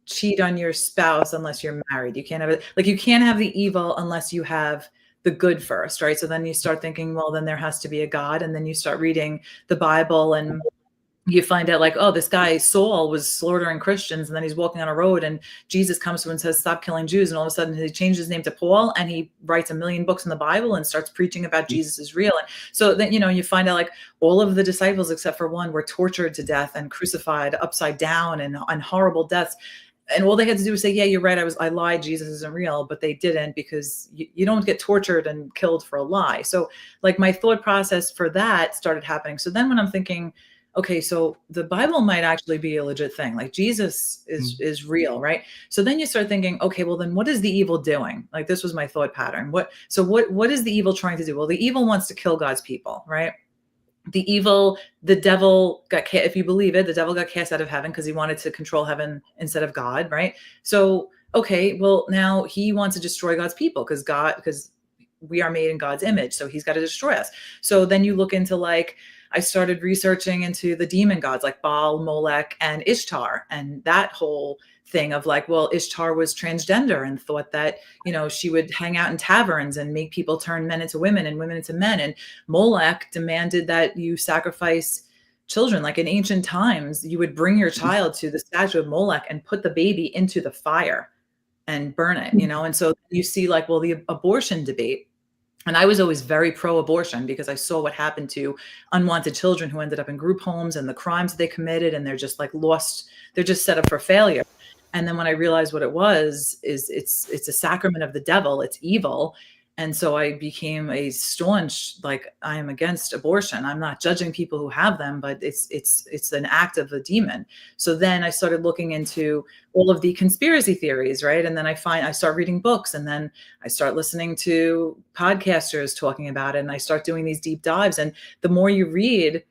cheat on your spouse unless you're married. You can't have it. Like you can't have the evil unless you have the good first, right? So then you start thinking, well, then there has to be a God. And then you start reading the Bible and you find out like, oh, this guy Saul was slaughtering Christians, and then he's walking on a road and Jesus comes to him and says, stop killing Jews. And all of a sudden he changes his name to Paul and he writes 1 million books in the Bible and starts preaching about Jesus is real. And so then, you find out like all of the disciples, except for one, were tortured to death and crucified upside down and horrible deaths. And all they had to do was say, yeah, you're right. I lied. Jesus isn't real. But they didn't, because you don't get tortured and killed for a lie. So like my thought process for that started happening. So then when I'm thinking, okay, so the Bible might actually be a legit thing. Like Jesus is real, right? So then you start thinking, okay, well then what is the evil doing? Like this was my thought pattern. What is the evil trying to do? Well, the evil wants to kill God's people, right? The devil got, if you believe it, the devil got cast out of heaven because he wanted to control heaven instead of God, right? So, okay, well now he wants to destroy God's people because we are made in God's image. So he's got to destroy us. So then you look into like, I started researching into the demon gods like Baal, Molech, and Ishtar, and that whole thing of like, well, Ishtar was transgender and thought that, she would hang out in taverns and make people turn men into women and women into men. And Molech demanded that you sacrifice children. Like in ancient times, you would bring your child to the statue of Molech and put the baby into the fire and burn it, And so you see like, well, the abortion debate. And I was always very pro-abortion because I saw what happened to unwanted children who ended up in group homes and the crimes that they committed, and they're just like lost. They're just set up for failure. And then when I realized what it was, is it's a sacrament of the devil. It's evil. And so I became a staunch, like, I am against abortion. I'm not judging people who have them, but it's an act of a demon. So then I started looking into all of the conspiracy theories, right? And then I start reading books, and then I start listening to podcasters talking about it, and I start doing these deep dives. And the more you read,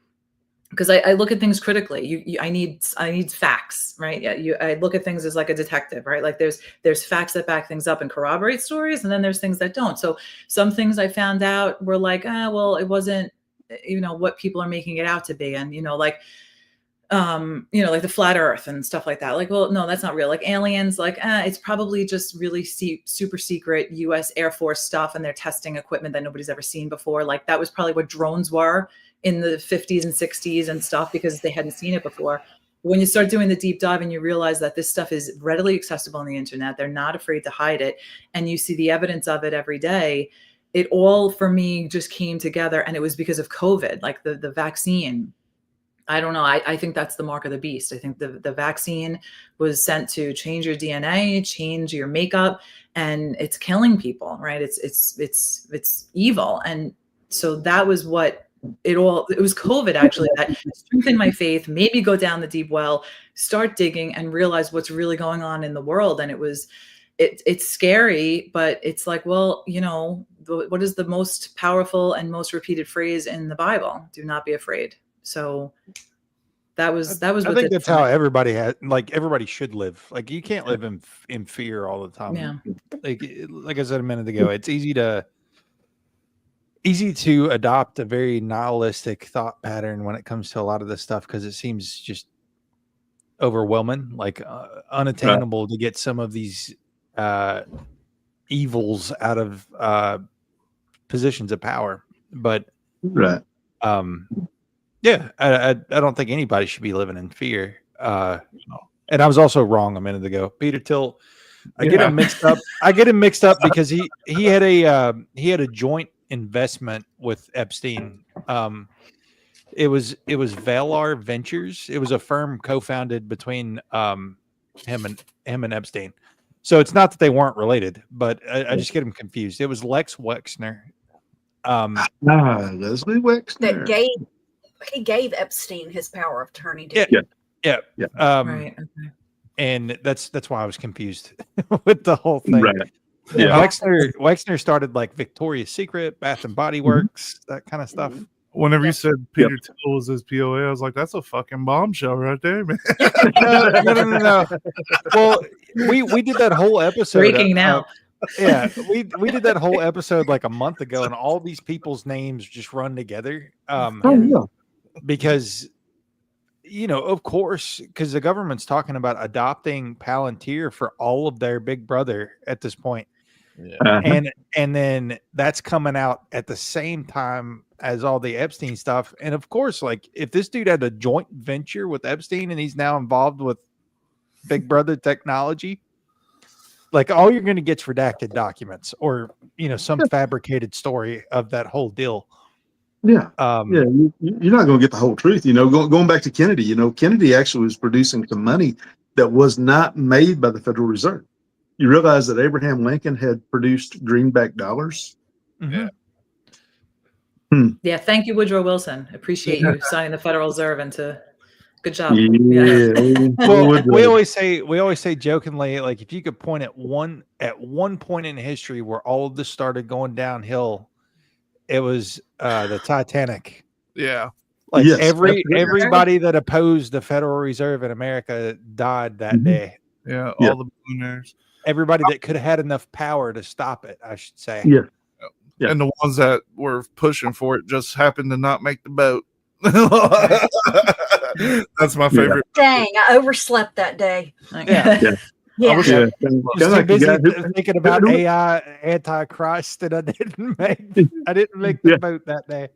because I look at things critically. I need facts, right? Yeah, I look at things as like a detective, right? Like there's facts that back things up and corroborate stories, and then there's things that don't. So some things I found out were like, well, it wasn't, what people are making it out to be, and like the flat earth and stuff like that. Like, well, no, that's not real. Like aliens, like, it's probably just really super secret US Air Force stuff, and they're testing equipment that nobody's ever seen before. Like that was probably what drones were in the 50s and 60s and stuff, because they hadn't seen it before. When you start doing the deep dive and you realize that this stuff is readily accessible on the internet, they're not afraid to hide it, and you see the evidence of it every day, it all for me just came together. And it was because of COVID, like the vaccine. I don't know. I think that's the mark of the beast. I think the vaccine was sent to change your DNA, change your makeup, and it's killing people, right? It's evil. And so that was what it was COVID actually that strengthened my faith, made me go down the deep well, start digging and realize what's really going on in the world. And it's scary, but it's like, well, what is the most powerful and most repeated phrase in the Bible? Do not be afraid. So that was. I think that's how everybody should live. Like you can't live in fear all the time. Yeah. Like I said a minute ago, it's easy to adopt a very nihilistic thought pattern when it comes to a lot of this stuff, because it seems just overwhelming, like unattainable to get some of these evils out of positions of power. But yeah, I don't think anybody should be living in fear. And I was also wrong a minute ago, Peter Till. I get him mixed up. I get him mixed up because he had a joint investment with Epstein. It was Valar Ventures. It was a firm co-founded between him and Epstein. So it's not that they weren't related, but I just get him confused. It was Lex Wexner. Leslie Wexner. That he gave Epstein his power of attorney. Yeah. Right. Okay. And that's why I was confused with the whole thing. Right. Yeah. Wexner started like Victoria's Secret, Bath and Body Works, that kind of stuff. Whenever you said Peter Till was his POA, I was like, that's a fucking bombshell right there, man. No. Well, we did that whole episode. Breaking now. Yeah, we did that whole episode like a month ago, and all these people's names just run together. Because of course, because the government's talking about adopting Palantir for all of their big brother at this point. Yeah. And then that's coming out at the same time as all the Epstein stuff. And of course, like if this dude had a joint venture with Epstein and he's now involved with Big Brother technology, like all you're going to get is redacted documents or, some fabricated story of that whole deal. Yeah. You're not going to get the whole truth. Going back to Kennedy, Kennedy actually was producing some money that was not made by the Federal Reserve. You realize that Abraham Lincoln had produced greenback dollars? Mm-hmm. Yeah. Thank you, Woodrow Wilson. Appreciate you signing the Federal Reserve into. Good job. Well, we always say jokingly, like if you could point at one point in history where all of this started going downhill, it was the Titanic. Yeah. Like everybody that opposed the Federal Reserve in America died that day. Yeah, all the billionaires. Everybody that could have had enough power to stop it, I should say. Yeah. And the ones that were pushing for it just happened to not make the boat. That's my favorite. Dang, I overslept that day. Yeah. Yeah. Too busy thinking about AI Antichrist that I didn't make the boat that day.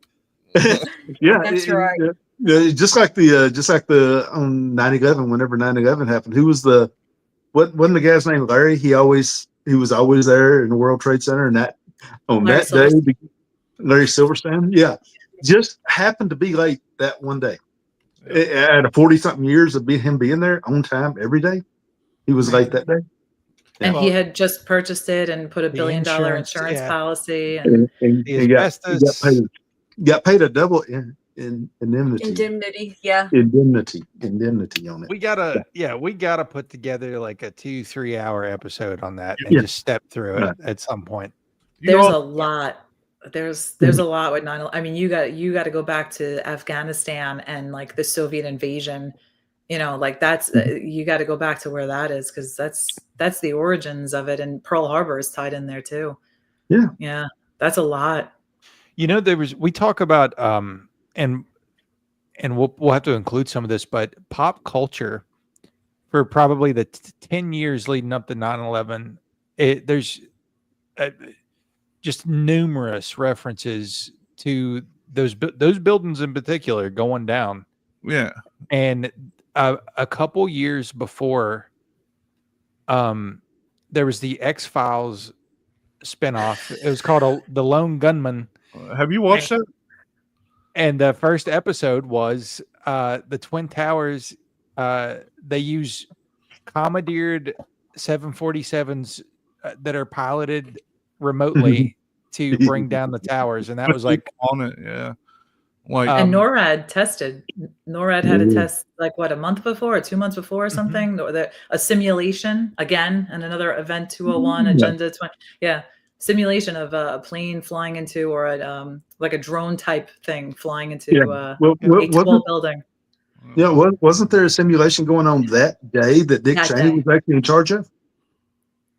Yeah, that's right. Just like the on 9/11, whenever 9/11 happened, who was wasn't the guy's name Larry? He was always there in the World Trade Center, and that on Larry that day, Larry Silverstein, just happened to be late that one day. At 40-something years of him being there on time every day, he was late that day. And he had just purchased it and put $1 billion insurance policy. And he got paid a double indemnity. Indemnity on it. We gotta put together like a 2-3 hour episode on that and just step through it at some point. There's a lot. there's a lot with 9/11. I mean, you got to go back to Afghanistan and like the Soviet invasion. Like that's you got to go back to where that is, because that's the origins of it, and Pearl Harbor is tied in there too. Yeah, that's a lot. We talk about and we'll have to include some of this, but pop culture for probably the 10 years leading up to 9/11, there's just numerous references to those buildings in particular going down. Yeah. And a couple years before, there was the X-Files spinoff. It was called The Lone Gunman. Have you watched that? And the first episode was the Twin Towers. They use commandeered 747s that are piloted remotely to bring down the towers, and that was like on it. Yeah. Like, and NORAD tested. NORAD had a test like a month before or 2 months before or something. Or a simulation again, and another Event 201 Agenda 20. Yeah, simulation of a plane flying into, or like a drone type thing flying into a tall building. Yeah, wasn't there a simulation going on that day that Dick Cheney was actually in charge of?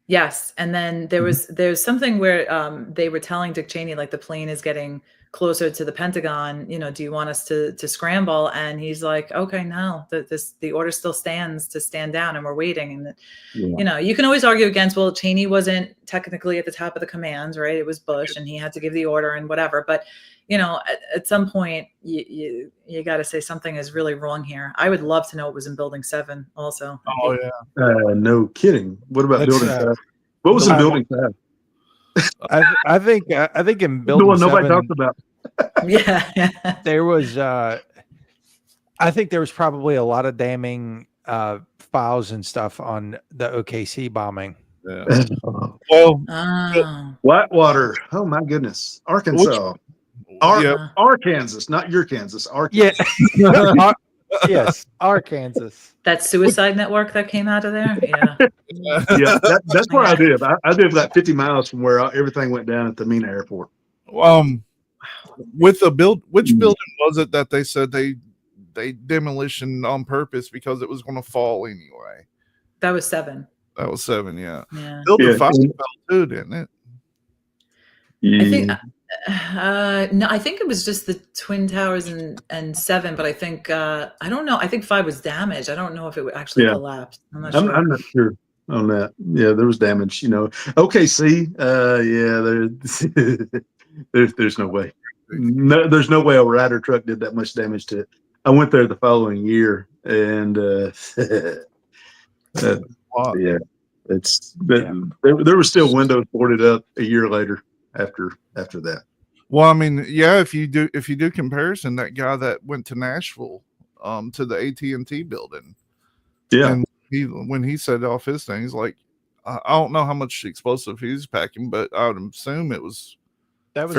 Yes, and then there's something where they were telling Dick Cheney, like, the plane is getting closer to the Pentagon. Do you want us to scramble? And he's like, okay, no, the order still stands to stand down, and we're waiting. And you can always argue against, well, Cheney wasn't technically at the top of the commands, right? It was Bush, and he had to give the order and whatever. But at some point, you got to say something is really wrong here. I would love to know what was in Building 7 also. Oh yeah, no kidding. What about Building 5? What was in Building 5? I think in Building 7, nobody talks about. Yeah, there was. I think there was probably a lot of damning files and stuff on the OKC bombing. Yeah. Well, Whitewater. Oh my goodness, Arkansas. Arkansas, not your Kansas. Arkansas. Yeah. Yes, Arkansas. That suicide network that came out of there. Yeah. Yeah, that's where I live. I live about 50 miles from where everything went down at the Mena Airport. With the which building was it that they said they demolition on purpose because it was going to fall anyway? That was 7. That was 7. Yeah. Building 5 fell too, didn't it? Yeah. I think no, I think it was just the Twin Towers and 7, but I think I don't know. I think 5 was damaged. I don't know if it actually collapsed. I'm not sure. I'm not sure on that. Yeah, there was damage. OKC. There's no way. No, there's no way a Ryder truck did that much damage to it. I went there the following year, and yeah, there were still windows boarded up a year later after that. Well, I mean, yeah, if you do comparison, that guy that went to Nashville to the AT&T building, and when he set off his thing, he's like, I don't know how much explosive he was packing, but I would assume it was. That was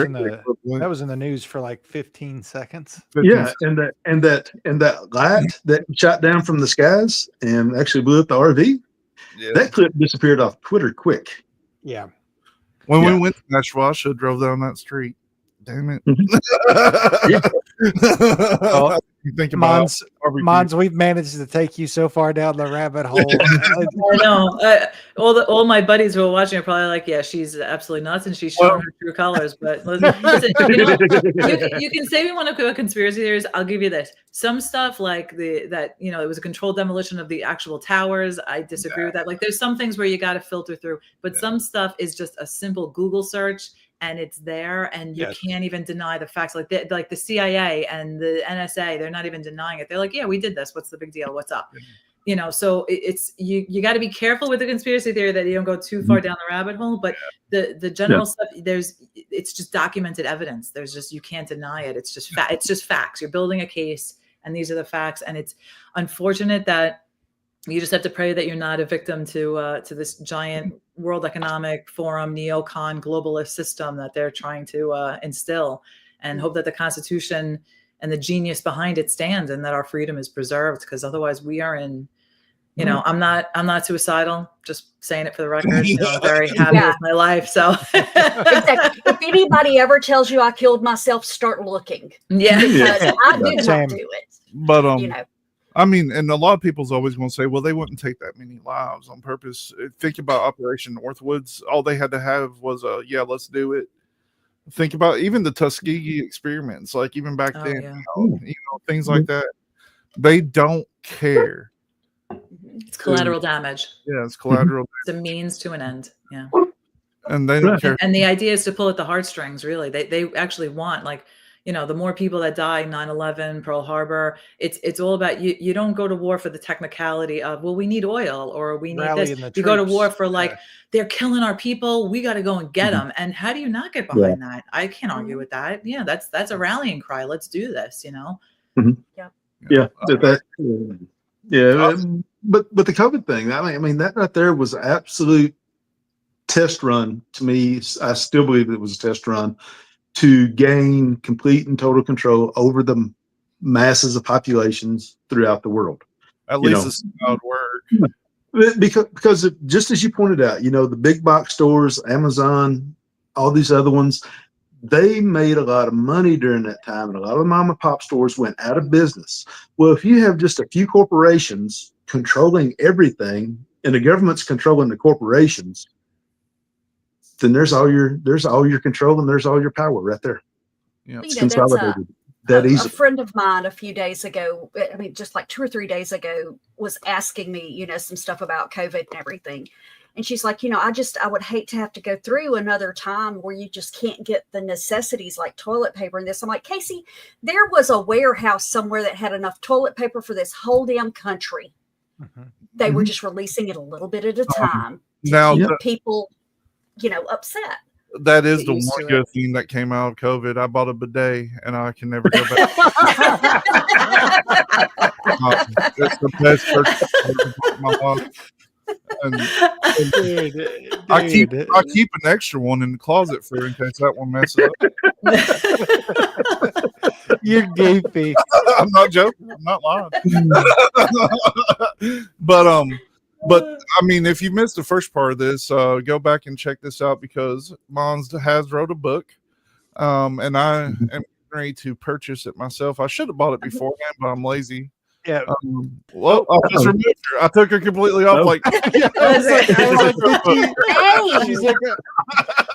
in the news for like 15 seconds. Yeah, and that light that shot down from the skies and actually blew up the RV. Yeah. That clip disappeared off Twitter quick. Yeah. When we went to Nashville, I should have drove down that street. Damn it. Well, you think about Mons, we've managed to take you so far down the rabbit hole. I know. All my buddies who are watching are probably like, yeah, she's absolutely nuts, and she's showing her true colors. But listen, you can say we want to go conspiracy theories. I'll give you this. Some stuff like it was a controlled demolition of the actual towers. I disagree with that. Like, there's some things where you got to filter through, but some stuff is just a simple Google search. And it's there, and you can't even deny the facts. Like the CIA and the NSA, they're not even denying it. They're like, yeah, we did this. What's the big deal? What's up? So it's you got to be careful with the conspiracy theory that you don't go too far down the rabbit hole. But the general stuff, it's just documented evidence. You can't deny it. It's just it's just facts. You're building a case, and these are the facts. And it's unfortunate that you just have to pray that you're not a victim to this giant World Economic Forum neocon globalist system that they're trying to instill, and hope that the Constitution and the genius behind it stands, and that our freedom is preserved. Because otherwise, we are in You know, I'm not suicidal. Just saying it for the record. You know, I'm very happy with my life. So exactly. If anybody ever tells you I killed myself, start looking. Yeah. Because I did Same. not do it. But You know. I mean, and a lot of people's always going to say, well, they wouldn't take that many lives on purpose. Think about Operation Northwoods. All they had to have was yeah, let's do it. Think about even the Tuskegee experiments, like even back then, Yeah. you know, things like that. They don't care. It's collateral damage. Yeah, it's collateral. It's a means to an end. Yeah. And they don't care. And the idea is to pull at the heartstrings, really. They actually want, like, you know, the more people that die, 9/11, Pearl Harbor, it's all about you don't go to war for the technicality of, well, we need oil or we need Rallying this. the You go to troops. war for like, they're killing our people. We got to go and get them. And how do you not get behind that? I can't argue with that. Yeah, that's a rallying cry. Let's do this, you know? Yeah. But the COVID thing, I mean, that right there was an absolute test run to me. I still believe it was a test run to gain complete and total control over the masses of populations throughout the world. At least it's how it work. Because just as you pointed out, you know, the big box stores, Amazon, all these other ones, they made a lot of money during that time, and a lot of the mom and pop stores went out of business. Well, if you have just a few corporations controlling everything, and the government's controlling the corporations, then there's all your control and there's all your power right there. Yeah, it's consolidated that easy. A friend of mine a few days ago, I mean, just like 2 or 3 days ago, was asking me, you know, some stuff about COVID and everything. And she's like, you know, I would hate to have to go through another time where you just can't get the necessities like toilet paper and this. I'm like, Casey, there was a warehouse somewhere that had enough toilet paper for this whole damn country. They were just releasing it a little bit at a time to keep people, you know, upset. That is the one good thing that came out of COVID. I bought a bidet and I can never go back. It's the best purchase of my life. And I keep an extra one in the closet for in case that one messes up. You're goofy. I'm not joking. I'm not lying. But I mean, if you missed the first part of this, go back and check this out because Mons has wrote a book, and I am ready to purchase it myself. I should have bought it beforehand, but I'm lazy. Yeah. Well, I'll just remove her. I took her completely off. Like, she's like,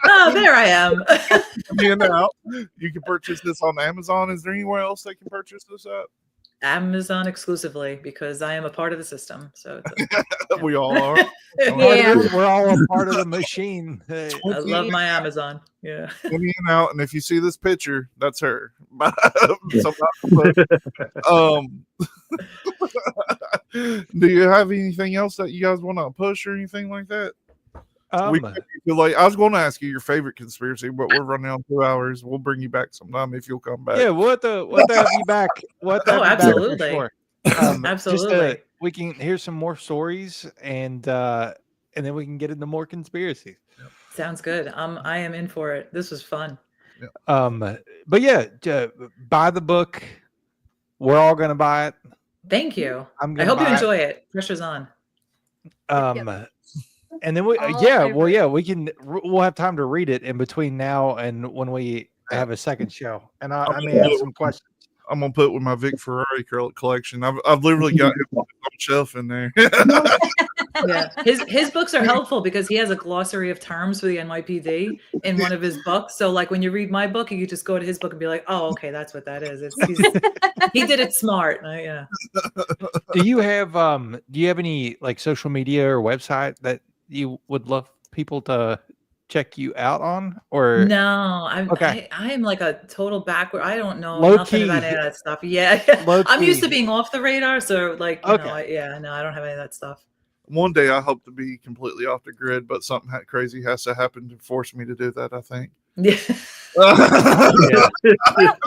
oh, there I am. Now you can purchase this on Amazon. Is there anywhere else they can purchase this at? Amazon exclusively because I am a part of the system. So we all are. We're all a part of the machine. I love my Amazon. Yeah. 20 and out, and if you see this picture, that's her. Do you have anything else that you guys want to push or anything like that? I was going to ask you your favorite conspiracy, but we're running on 2 hours. We'll bring you back sometime if you'll come back. Yeah, what the have you back? Absolutely. Absolutely. We can hear some more stories and then we can get into more conspiracies. Sounds good. I am in for it. This was fun. But yeah, buy the book. We're all gonna buy it. Thank you. I hope you enjoy it. Pressure's on. And then we'll have time to read it in between now and when we have a second show. And I may have some questions. I'm gonna put with my Vic Ferrari collection. I've literally got him on the shelf in there. Yeah, his books are helpful because he has a glossary of terms for the NYPD in one of his books. So like when you read my book, you could just go to his book and be like, oh, okay, that's what that is. He did it smart. Yeah. Do you have any like social media or website that you would love people to check you out on? Or no, I am like a total backward. I don't know nothing about any of that stuff. Yeah. I'm used to being off the radar, so like I don't have any of that stuff. One day I hope to be completely off the grid, but something crazy has to happen to force me to do that, I think. Yeah. Well,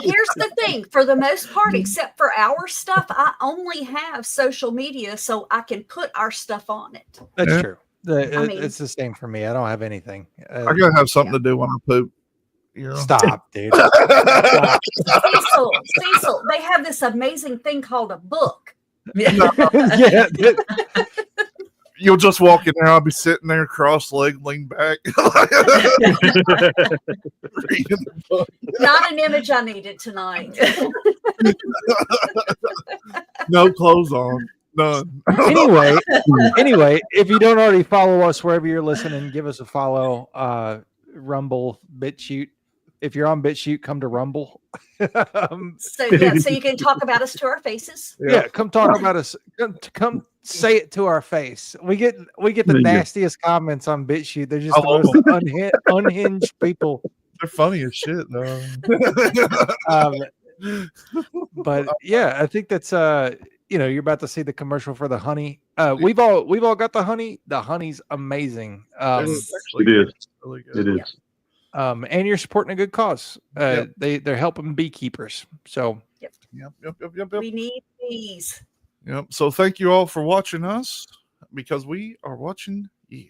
here's the thing. For the most part, except for our stuff, I only have social media so I can put our stuff on it. That's true. It's the same for me. I don't have anything. I gotta have something to do when I poop. You know? Stop, dude. Cecil, they have this amazing thing called a book. Yeah. Yeah. You'll just walk in there. I'll be sitting there, cross-legged, lean back. Reading the book. Not an image I needed tonight. No clothes on. None. Anyway, if you don't already follow us wherever you're listening, give us a follow. Rumble, BitChute. If you're on BitChute, come to Rumble. So you can talk about us to our faces. Yeah, come talk about us. Come say it to our face. We get the nastiest comments on BitChute. They're just the most unhinged people. They're funny as shit, though. But yeah, I think that's you're about to see the commercial for the honey. We've all got the honey. The honey's amazing. It is. Really good. It is. And you're supporting a good cause. They're helping beekeepers. So Yep. We need these. Yep. So thank you all for watching us, because we are watching you.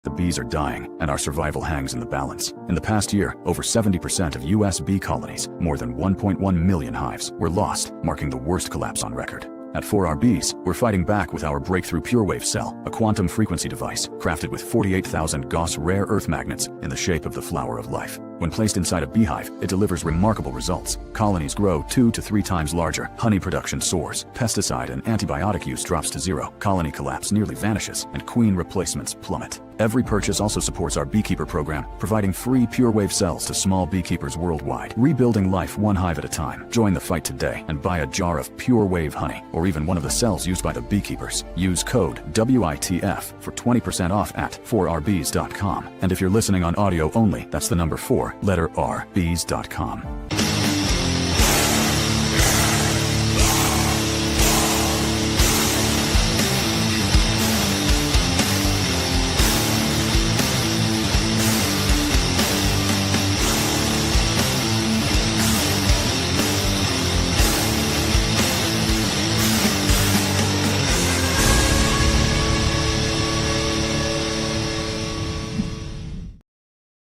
The bees are dying, and our survival hangs in the balance. In the past year, over 70% of U.S. bee colonies, more than 1.1 million hives, were lost, marking the worst collapse on record. At 4RBs, we're fighting back with our breakthrough PureWave cell, a quantum frequency device crafted with 48,000 Gauss rare earth magnets in the shape of the flower of life. When placed inside a beehive, it delivers remarkable results. Colonies grow 2 to 3 times larger, honey production soars, pesticide and antibiotic use drops to zero, colony collapse nearly vanishes, and queen replacements plummet. Every purchase also supports our beekeeper program, providing free PureWave cells to small beekeepers worldwide. Rebuilding life one hive at a time. Join the fight today and buy a jar of PureWave honey, or even one of the cells used by the beekeepers. Use code WITF for 20% off at 4rbs.com. And if you're listening on audio only, that's the number 4, letter R, bees.com.